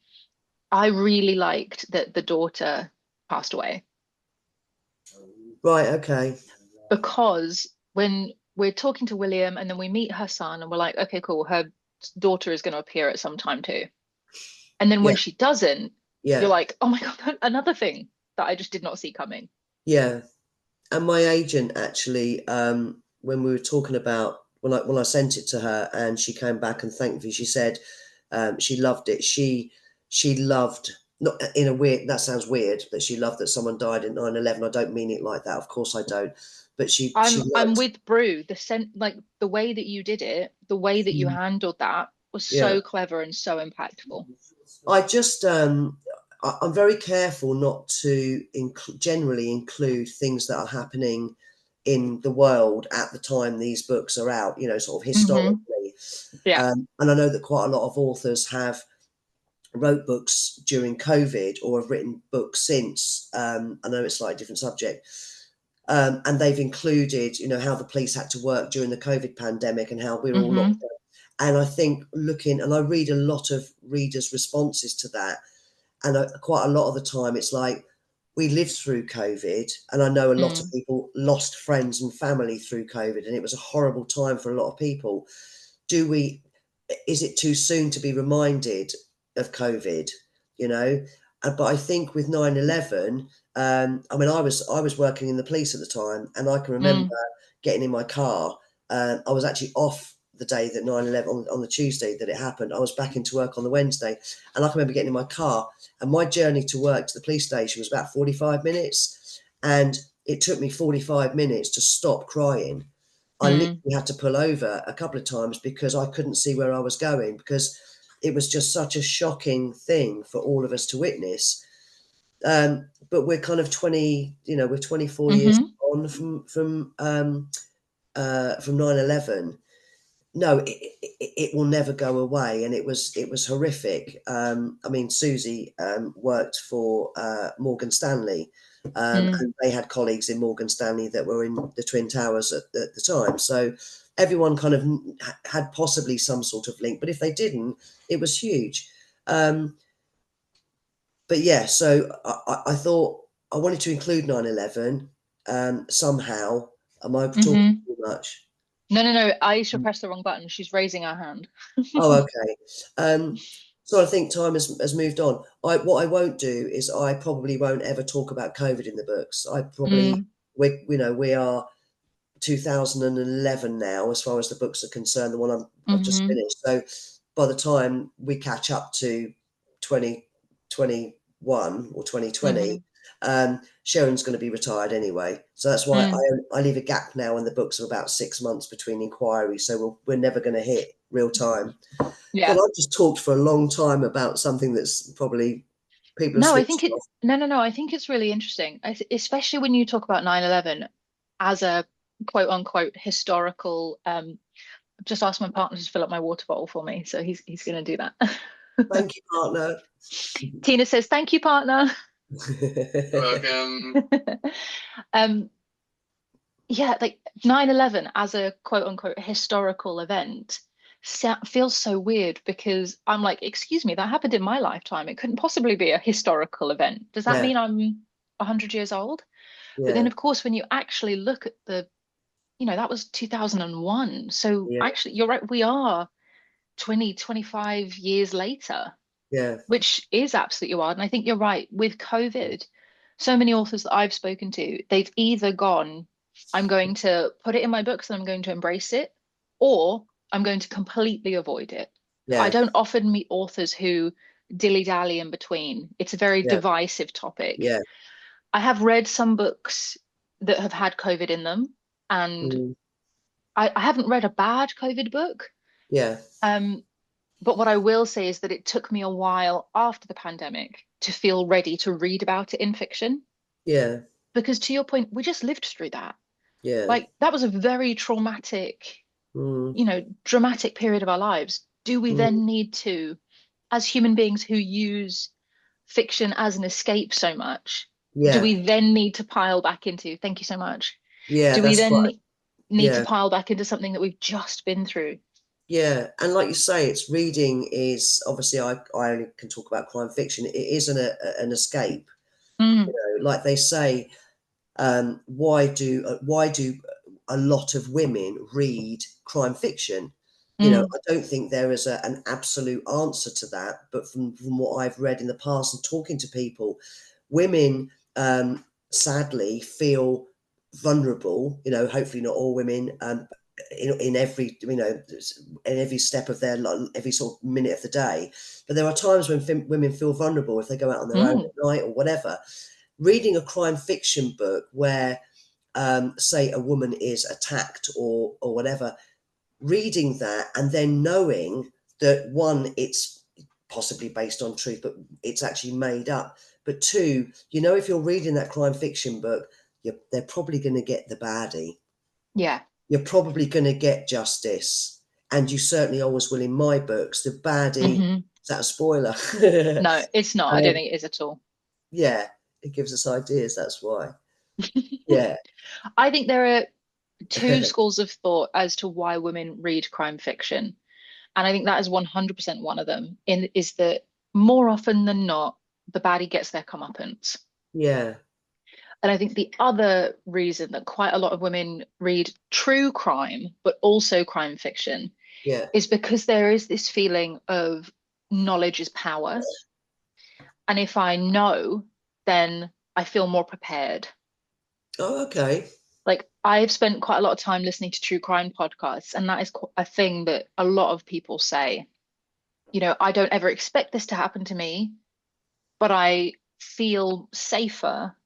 I really liked that the daughter passed away,
Right, okay.
because when we're talking to William and then we meet her son and we're like, okay, cool, her daughter is going to appear at some time too. And then
Yeah,
when she doesn't, you're
yeah,
like, oh my God, another thing that I just did not see coming.
yeah. And my agent actually, when we were talking about, when I sent it to her and she came back and thanked me, she said she loved it. She loved, not in a weird, that sounds weird, that she loved that someone died in 9/11. I don't mean it like that. Of course I don't. But she
I'm
liked,
with Brew. Like the way that you did it, the way that you
mm,
handled that was
yeah.
so clever and so impactful.
I just I'm very careful not to generally include things that are happening in the world at the time these books are out, you know, sort of
Hmm.
historically.
Yeah.
And I know that quite a lot of authors have wrote books during COVID or have written books since. I know it's like a different subject. And they've included, you know, how the police had to work during the COVID pandemic and how we're all locked
Hmm.
down. And I think and I read a lot of readers' responses to that. And quite a lot of the time, it's like, we lived through COVID, and I know a lot of
Mm.
people lost friends and family through COVID, and it was a horrible time for a lot of people. Do we? Is it too soon to be reminded of COVID? You know, but I think with 9/11, I mean, I was working in the police at the time, and I can remember
Mm.
getting in my car. I was actually off the day that 9/11, on the Tuesday that it happened. I was back into work on the Wednesday, and I can remember getting in my car, and my journey to work to the police station was about 45 minutes, and it took me 45 minutes to stop crying. I
Mm.
literally had to pull over a couple of times because I couldn't see where I was going, because it was just such a shocking thing for all of us to witness. But we're kind of 20, you know, we're 24 years
Hmm.
on from 9/11. No, it will never go away, and it was horrific. I mean, Susie worked for Morgan Stanley,
Mm.
and they had colleagues in Morgan Stanley that were in the Twin Towers at the time. So everyone kind of had possibly some sort of link, but if they didn't, it was huge. Um, but yeah, so I thought I wanted to include 9/11 somehow. Am I talking
Hmm.
too much?
No, no, no. Aisha pressed the wrong button. She's raising her hand.
Oh, okay. Um, So I think time has moved on. What I won't do is I probably won't ever talk about COVID in the books. I probably
Mm,
we are 2011 now, as far as the books are concerned, the one I've just
hmm
finished. So by the time we catch up to 2021 or 2020,
hmm
Sharon's going to be retired anyway. So that's why
mm,
I leave a gap now in the books of about 6 months between inquiries. So we're never going to hit real time. God,
yeah.
I've just talked for a long time about something that's probably people have
No, I
switched
think it,
off.
no. I think it's really interesting, especially when you talk about 9/11 as a quote unquote historical. Just asked my partner to fill up my water bottle for me, so he's going to do that.
Thank you, partner.
Tina says, "Thank you, partner." Welcome. Um, yeah, like 9/11 as a quote unquote historical event feels so weird because I'm like, excuse me, that happened in my lifetime. It couldn't possibly be a historical event. Does that
Yeah,
mean I'm 100 years old? But then,
yeah,
of course, when you actually look at that was 2001. So
yeah,
actually, you're right, we are 20, 25 years later,
yeah,
which is absolutely wild. And I think you're right. With COVID, so many authors that I've spoken to, they've either gone, I'm going to put it in my books and I'm going to embrace it, or I'm going to completely avoid it. I
yeah,
don't often meet authors who dilly-dally in between. It's a very
yeah,
divisive topic.
yeah,
I have read some books that have had COVID in them, and
mm,
I haven't read a bad COVID book.
yeah,
Um, but what I will say is that it took me a while after the pandemic to feel ready to read about it in fiction.
yeah,
Because to your point, we just lived through that.
yeah,
Like that was a very traumatic,
mm,
dramatic period of our lives. Do we
mm,
then need to, as human beings who use fiction as an escape so much, do
yeah,
we then need to pile back into, thank you so much,
yeah.
do we
That's
then
right.
need to
Yeah,
pile back into something that we've just been through?
yeah. And like you say, it's reading is obviously I only can talk about crime fiction. It is an escape. You
Mm,
know, like they say, why do a lot of women read crime fiction? You know,
mm,
I don't think there is an absolute answer to that, but from what I've read in the past and talking to people, women sadly feel vulnerable. You know, hopefully not all women. In every in every step of their life, every sort of minute of the day, but there are times when women feel vulnerable if they go out on their own
mm.
at night or whatever. Reading a crime fiction book where, say, a woman is attacked or whatever, reading that and then knowing that one, it's possibly based on truth, but it's actually made up. But two, if you're reading that crime fiction book, they're probably going to get the baddie.
Yeah.
You're probably going to get justice, and you certainly always will in my books. The baddie,
hmm
is that a spoiler?
No, it's not. I don't
um,
think it is at all.
yeah, it gives us ideas. That's why. Yeah.
I think there are two schools of thought as to why women read crime fiction. And I think that is 100% one of them, is that more often than not, the baddie gets their comeuppance.
Yeah.
And I think the other reason that quite a lot of women read true crime, but also crime fiction,
Yeah.
is because there is this feeling of knowledge is power. And if I know, then I feel more prepared.
Oh, okay.
Like I've spent quite a lot of time listening to true crime podcasts, and that is a thing that a lot of people say. I don't ever expect this to happen to me, but I feel safer,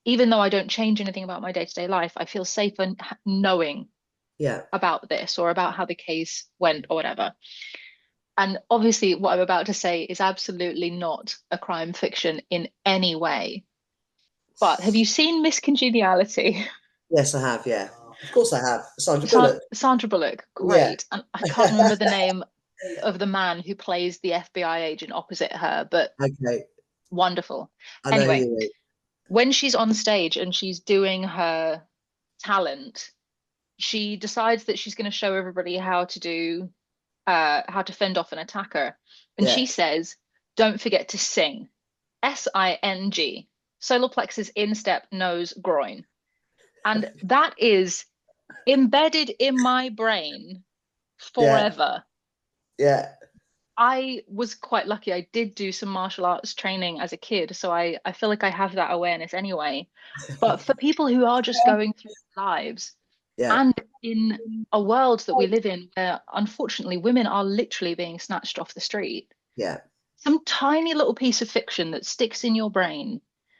even though I don't change anything about my day-to-day life. I feel safer knowing
Yeah.
about this or about how the case went or whatever. And obviously, what I'm about to say is absolutely not a crime fiction in any way. But have you seen Miss Congeniality?
Yes, I have. Yeah. Of course I have. Sandra Bullock.
Sandra Bullock,
Yeah.
great. And I can't remember the name of the man who plays the FBI agent opposite her, but
Okay.
wonderful.
I know who
Anyway,
you mean.
when she's on stage and she's doing her talent, she decides that she's going to show everybody how to fend off an attacker. And
Yeah.
she says, don't forget to sing. SING. Solar plexus, instep, nose, groin. And that is embedded in my brain
Yeah.
forever.
Yeah.
I was quite lucky. I did do some martial arts training as a kid, so I feel like I have that awareness anyway. But for people who are just going through their lives,
Yeah,
and in a world that we live in where unfortunately women are literally being snatched off the street,
yeah,
some tiny little piece of fiction that sticks in your brain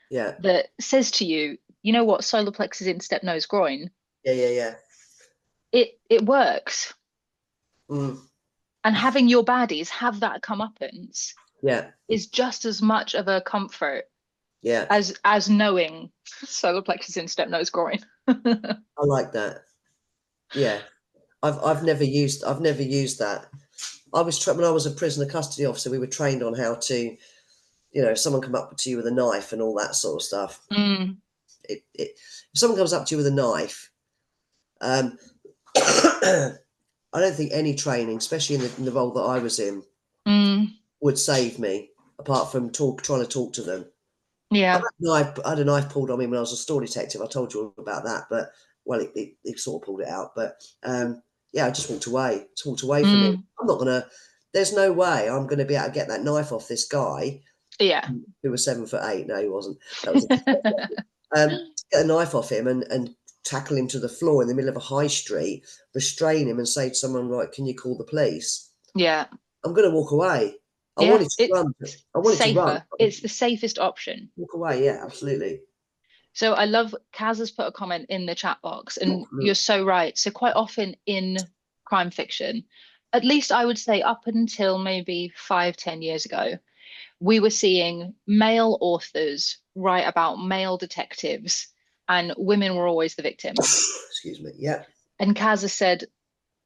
yeah,
that says to you, you know what, solar plexus, instep, nose, groin,
yeah, yeah, yeah.
it works.
Mm,
And having your baddies have that comeuppance
yeah,
is just as much of a comfort
yeah.
as knowing solar plexus, instep, nose, groin.
I like that. Yeah. I've never used that. When I was a prisoner custody officer, we were trained on how to, if someone come up to you with a knife and all that sort of stuff.
Mm,
If someone comes up to you with a knife, um, I don't think any training, especially in the role that I was in,
mm,
would save me apart from trying to talk to them.
yeah,
I had a knife pulled on me when I was a store detective. I told you all about that, but well, it sort of pulled it out. But yeah, I just walked away. Just walked away from it.
mm,
I'm not gonna. There's no way I'm gonna be able to get that knife off this guy
yeah.
who was 7'8". No, he wasn't. That was get a knife off him and tackle him to the floor in the middle of a high street, restrain him, and say to someone, "Right, can you call the police?"
Yeah,
I'm gonna walk away. I
yeah.
wanted to
It's
run. I wanted to run.
safer. It's the safest option.
Walk away. Yeah, absolutely.
So I love Kaz has put a comment in the chat box, and
Mm,
you're so right. So quite often in crime fiction, at least I would say up until maybe 5, 10 years ago, we were seeing male authors write about male detectives, and women were always the victim.
excuse me. Yeah.
And Kaz has said,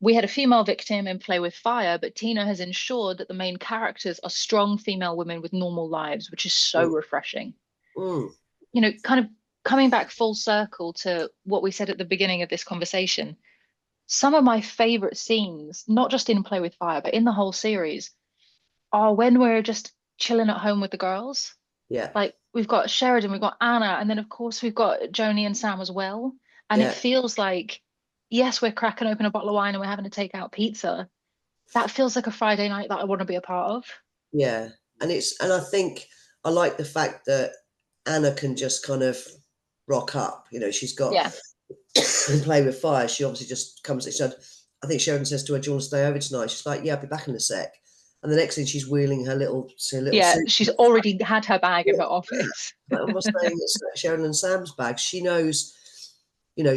we had a female victim in Play with Fire, but Tina has ensured that the main characters are strong female women with normal lives, which is so
Mm,
refreshing.
mm,
Kind of coming back full circle to what we said at the beginning of this conversation, some of my favorite scenes, not just in Play with Fire, but in the whole series, are when we're just chilling at home with the girls.
yeah.
Like we've got Sheridan, we've got Anna, and then of course we've got Joni and Sam as well. And it
Yeah.
feels like, yes, we're cracking open a bottle of wine and we're having to take out pizza. That feels like a Friday night that I want to be a part of.
Yeah. And I think I like the fact that Anna can just kind of rock up. She's got
Yeah.
and play with fire. She obviously just comes. She said, I think Sheridan says to her, "Do you want to stay over tonight?" She's like, "Yeah, I'll be back in a sec." And the next thing, she's wheeling her little
Yeah.
suit.
She's already had her bag in
Yeah,
her
yeah.
office.
Like, I'm not saying it's Sheridan and Sam's bag. She knows,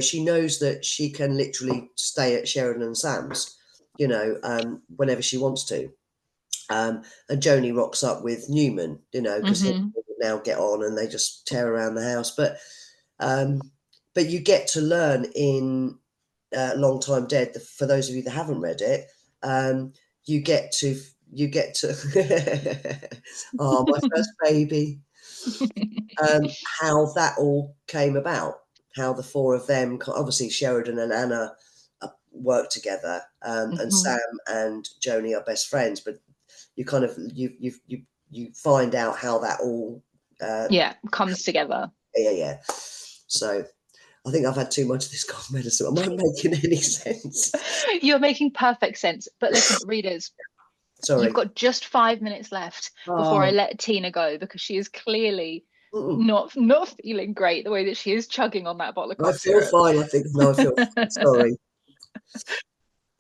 she knows that she can literally stay at Sheridan and Sam's, whenever she wants to. And Joni rocks up with Newman, because they
Hmm.
now get on and they just tear around the house. Um, but you get to learn in Long Time Dead. For those of you that haven't read it, um, you get to oh, my first baby. How that all came about, how the four of them, obviously Sheridan and Anna, work together, and
Hmm.
Sam and Joni are best friends. But you kind of you find out how that all,
Yeah, comes together.
yeah, yeah, yeah. So I think I've had too much of this cough medicine. Am I making any sense?
You're making perfect sense. But listen, readers, you've
Sorry.
got just 5 minutes left before I
Oh,
let Tina go because she is clearly
mm-mm.
not feeling great the way that she is chugging on that bottle of
I
cough
feel
syrup.
fine. I think no, I feel fine. Sorry.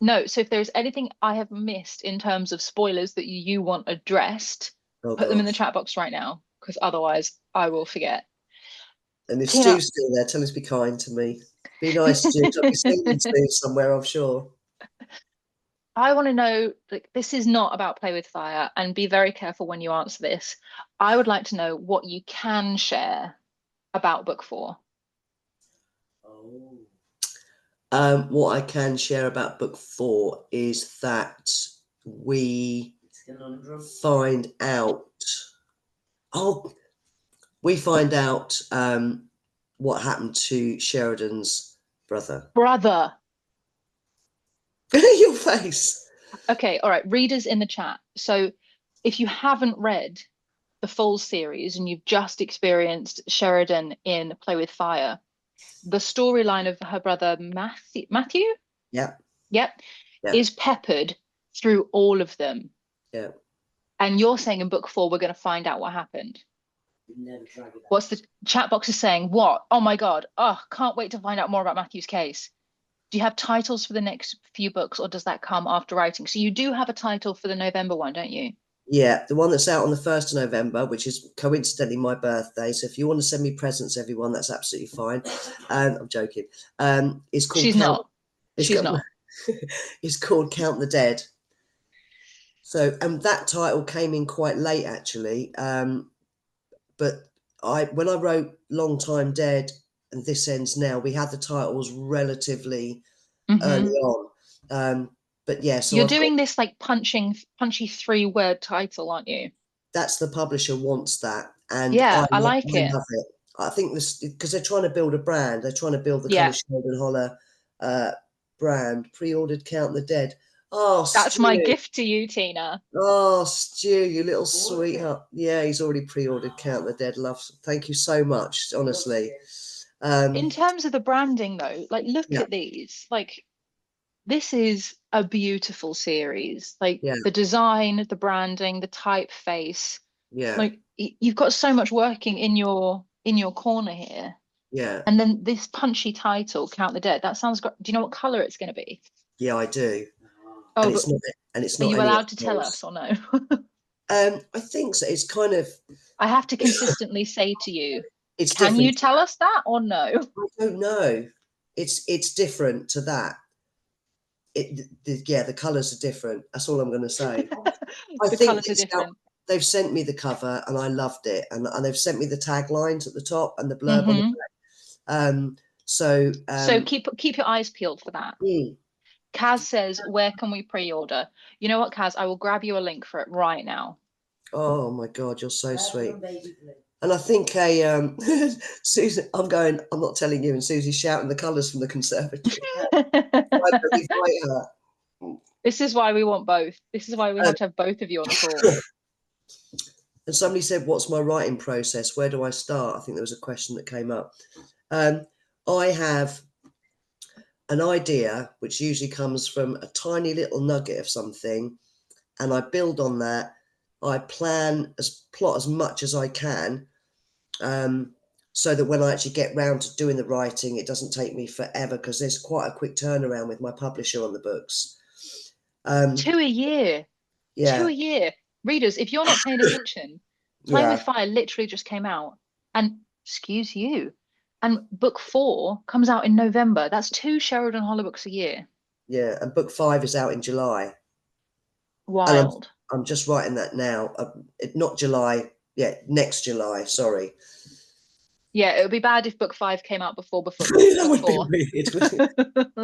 No, so if there's anything I have missed in terms of spoilers that you want addressed,
Oh
put them in the
gosh.
chat box right now, because otherwise I will forget.
And if
Tina,
Stu's still there, tell us to be kind to me. Be nice, Stu. I'll be seeing Stu somewhere, I'm sure.
I want to know, like, this is not about Play with Fire, and be very careful when you answer this. I would like to know what you can share about book four.
Oh. What I can share about book four is that we find out. Oh, we find out what happened to Sheridan's brother.
Brother.
Your face.
Okay, all right, readers in the chat. So if you haven't read the full series and you've just experienced Sheridan in Play with Fire, the storyline of her brother Matthew,
Yeah,
yep,
yeah,
is peppered through all of them.
yeah.
And you're saying in book 4 we're going to find out what happened. What's the chat box is saying? What? Oh my God. Oh, can't wait to find out more about Matthew's case. Do you have titles for the next few books, or does that come after writing? So you do have a title for the November one, don't you?
Yeah, the one that's out on the 1st of November, which is coincidentally my birthday. So if you want to send me presents, everyone, that's absolutely fine. I'm joking. It's called
She's
Count.
not.
It's
She's
got.
not.
It's called Count the Dead. So, and that title came in quite late actually. But when I wrote Long Time Dead and This Ends Now, we had the titles relatively early
Hmm.
on. But yeah, so
You're
I've got
doing this like punchy 3-word title, aren't you?
that's the publisher wants that, and
Yeah, I like
I
it.
love it. I think this because they're trying to build a brand. They're trying to build the kind
Yeah,
of Sheridan Holler brand. Pre-ordered Count the Dead. Oh,
that's my
Stu.
gift to you, Tina.
Oh, Stu, you little sweetheart. Yeah, he's already pre-ordered Count the Dead. Love. Thank you so much, honestly.
In terms of the branding, though, like look
Yeah,
at these. Like this is a beautiful series. Like
yeah,
the design, the branding, the typeface.
yeah,
Like you've got so much working in your corner here.
yeah,
And then this punchy title, Count the Dead, that sounds great. Do you know what color it's going to be?
yeah. I do, and
Oh,
it's
but
not, and it's
are
not
you
any
allowed to tell
extras.
us or no?
I think so. It's kind of,
I have to consistently say to you,
it's
can you
different.
tell us that or no?
I don't know. It's different to that. Yeah, the colours are different. That's all I'm going to say. I
The
think
colors are different.
they've sent me the cover and I loved it, and they've sent me the taglines at the top and the blurb on the
Hmm.
back. So
So keep your eyes peeled for that.
mm,
Kaz says, where can we pre-order? You know what, Kaz? I will grab you a link for it right now.
oh my God, you're so sweet. And I think Susan, I'm not telling you, and Susie's shouting the colours from the conservatory. I believe her.
This is why we want both. This is why we
Um,
have to have both of you on the call.
and somebody said, "What's my writing process? Where do I start?" I think there was a question that came up. Um, I have an idea which usually comes from a tiny little nugget of something, and I build on that. I plot as much as I can, um, so that when I actually get round to doing the writing, it doesn't take me forever because there's quite a quick turnaround with my publisher on the books. Um,
2 a year. Two
yeah,
a year. Readers, if you're not paying attention, Playing with
yeah,
Fire literally just came out. And excuse you. And book 4 comes out in November. That's 2 Sheridan Holler books a year.
yeah. And book 5 is out in July, and
Wild.
I'm just writing that now. Not July, yeah, next July. Sorry,
Yeah, it would be bad if book 5 came out before
that
book
would be
4.
weird.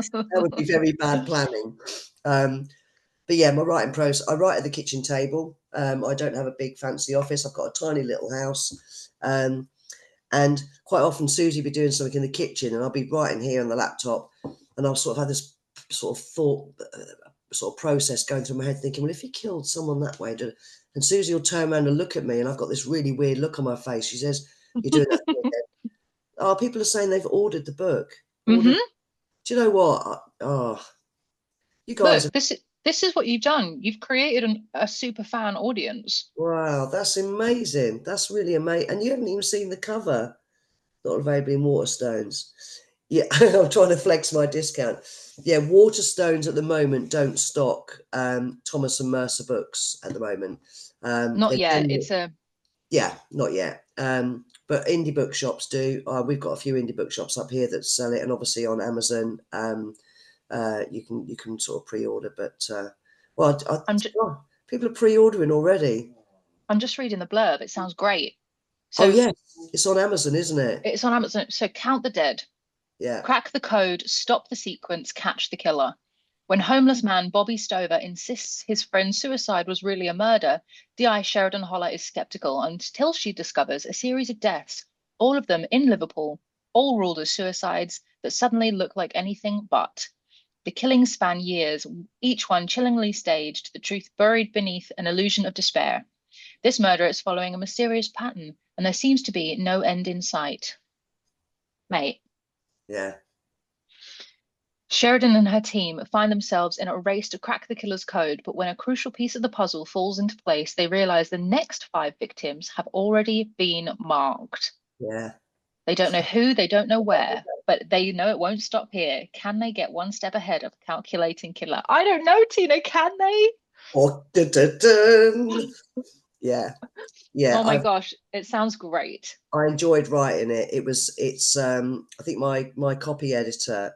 That would be very bad planning. Um, but yeah, my writing process, I write at the kitchen table. I don't have a big fancy office. I've got a tiny little house. And quite often Susie will be doing something in the kitchen and I'll be writing here on the laptop and I'll sort of have this sort of thought, sort of process going through my head thinking, well, if he killed someone that way, and Susie will turn around and look at me and I've got this really weird look on my face. She says, "You're doing that thing again." Oh, people are saying they've ordered the book. Ordered.
Hmm.
Do you know what? Oh, you guys are.
Look, this is what you've done. You've created a super fan audience.
Wow, that's amazing. That's really amazing. And you haven't even seen the cover. Not available in Waterstones. Yeah, I'm trying to flex my discount. Yeah, Waterstones at the moment don't stock Thomas and Mercer books at the moment.
Not
They
yet.
generally,
It's a
yeah, not yet. But indie bookshops do. We've got a few indie bookshops up here that sell it, and obviously on Amazon, you can sort of pre-order. But well,
I'm just
oh, people are pre-ordering already.
I'm just reading the blurb. It sounds great.
Oh
So
yes, it's on Amazon, isn't it?
it's on Amazon. So Count the Dead.
Yeah,
Crack the code, stop the sequence, catch the killer. When homeless man Bobby Stover insists his friend's suicide was really a murder, DI Sheridan Holler is skeptical until she discovers a series of deaths, all of them in Liverpool, all ruled as suicides that suddenly look like anything but. The killings span years, each one chillingly staged, the truth buried beneath an illusion of despair. This murder is following a mysterious pattern, and there seems to be no end in sight. Mate,
yeah.
Sheridan and her team find themselves in a race to crack the killer's code, but when a crucial piece of the puzzle falls into place, they realize the next five victims have already been marked.
Yeah.
They don't know who, they don't know where, but they know it won't stop here. Can they get one step ahead of calculating killer? I don't know, Tina, can they?
Oh, dun, dun, dun. Yeah. Yeah.
Oh my gosh, it sounds great.
I enjoyed writing it. It's I think my copy editor,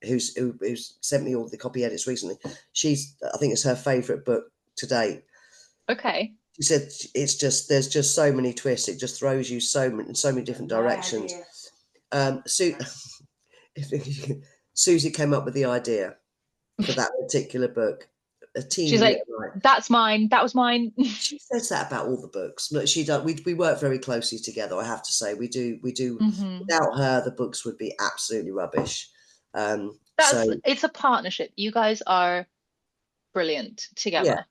who's sent me all the copy edits recently, I think it's her favourite book to date.
Okay.
She said it's just there's just so many twists. It just throws you so many different directions. Su Susie came up with the idea for that particular book. A
She's
teeny
like,
little like
that's mine. That was mine.
she says that about all the books. Look, she does. We work very closely together. I have to say, we do.
Hmm.
Without her, the books would be absolutely rubbish. So
It's a partnership. You guys are brilliant
yeah,
together.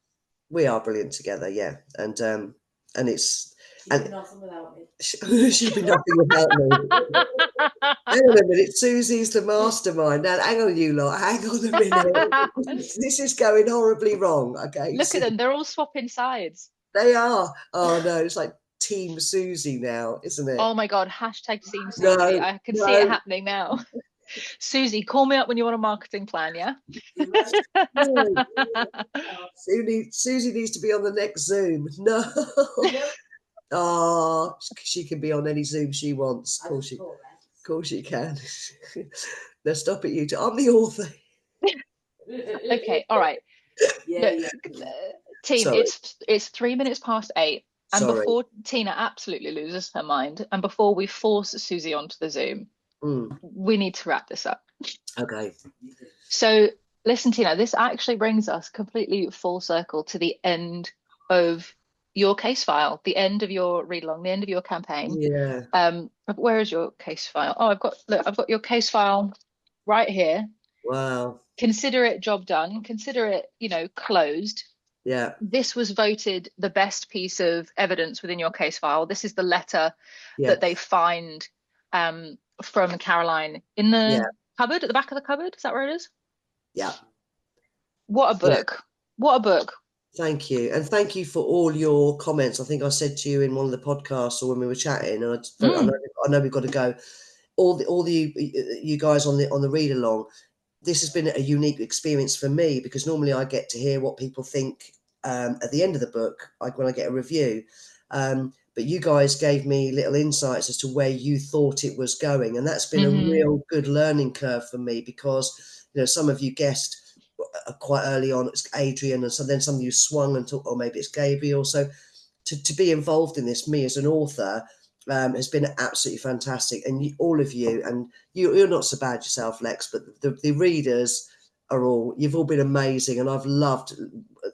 we are brilliant together. Yeah, and it's
She'd be nothing without me.
she'd be nothing without me. Hang on a minute, Susie's the mastermind. Now, hang on, you lot. Hang on a minute. This is going horribly wrong. Okay,
Look at them. They're all swapping sides.
they are. Oh no, it's like Team Susie now, isn't it?
Oh my God. Hashtag Team
No,
Susie. I can see it
no.
happening now. Susie, call me up when you want a marketing plan, yeah?
No. Susie needs to be on the next Zoom. No. Oh, she can be on any Zoom she wants. Of course she can. Now stop it, you two. I'm the author.
Okay, all right.
Yeah,
Look,
yeah.
team,
Sorry.
it's 3 minutes past 8. And
Sorry.
before Tina absolutely loses her mind, and before we force Susie onto the Zoom, we need to wrap this up.
Okay.
So, listen, Tina, this actually brings us completely full circle to the end of your case file, the end of your read along, the end of your campaign.
Yeah.
Where is your case file? Oh, I've got your case file right here.
Wow.
Consider it job done. Consider it, closed.
Yeah.
This was voted the best piece of evidence within your case file. This is the letter
Yeah.
that they find from Caroline in the cupboard, at the back of the cupboard. Is that where it is?
Yeah.
What a book. What a book.
Thank you. And thank you for all your comments. I think I said to you in one of the podcasts or when we were chatting, and I know we've got to go. All the you guys on the read along, this has been a unique experience for me because normally I get to hear what people think at the end of the book, like when I get a review. But you guys gave me little insights as to where you thought it was going, and that's been a real good learning curve for me because some of you guessed quite early on it's Adrian, and so then some of you swung and thought, oh, maybe it's Gabriel. So to be involved in this, me as an author, has been absolutely fantastic. And all of you, and you're not so bad yourself, Lex, but the readers you've all been amazing, and I've loved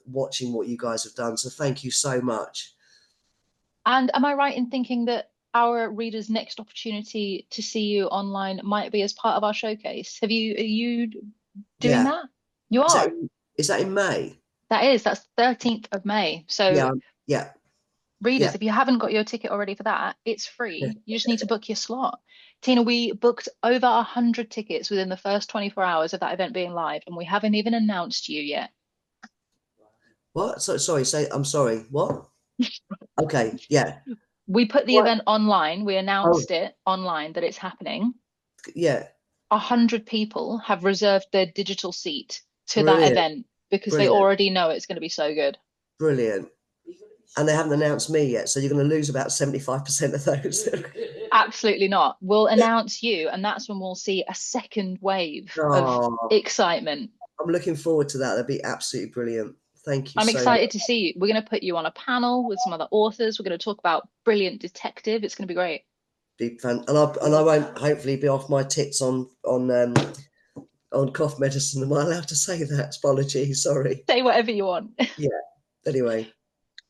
watching what you guys have done. So thank you so much.
And am I right in thinking that our readers' next opportunity to see you online might be as part of our showcase? Are you doing that? You are.
Is that in May?
That's 13th of May. So
yeah.
Readers, if you haven't got your ticket already for that, it's free. You just need to book your slot. Tina, we booked over 100 tickets within the first 24 hours of that event being live, and we haven't even announced you yet.
What? Sorry, I'm sorry. What? Okay, yeah.
We put the event online. We announced it online that it's happening.
Yeah.
100 people have reserved their digital seat to that event because they already know it's going to be so good.
Brilliant. And they haven't announced me yet, so you're going to lose about 75% of those.
Absolutely not. We'll announce you, and that's when we'll see a second wave of excitement.
I'm looking forward to that. That'd be absolutely brilliant. Thank you.
I'm excited to see you. We're going to put you on a panel with some other authors. We're going to talk about Brilliant Detective. It's going to be great.
Be fun, and I won't hopefully be off my tits on cough medicine. Am I allowed to say that? Apologies, sorry.
Say whatever you want.
Yeah. Anyway.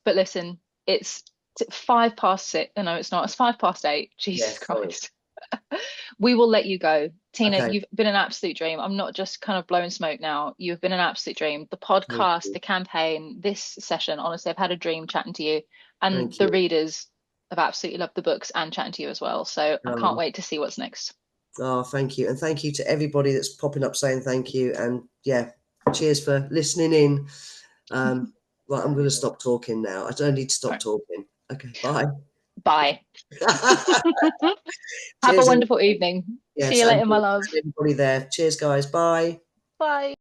But listen, it's 6:05. No, it's not. It's 8:05. Jesus Christ. We will let you go. Tina, you've been an absolute dream. I'm not just kind of blowing smoke now. You've been an absolute dream. The podcast, the campaign, this session, honestly, I've had a dream chatting to you. And the readers have absolutely loved the books and chatting to you as well. So I can't wait to see what's next.
Oh, thank you. And thank you to everybody that's popping up saying thank you. And yeah, cheers for listening in. Right, I'm going to stop talking now. I don't need to stop talking. Okay, bye.
Bye. Have a
Cheers,
wonderful evening.
yes,
See you later, my love.
everybody there. Cheers, guys. Bye.
Bye.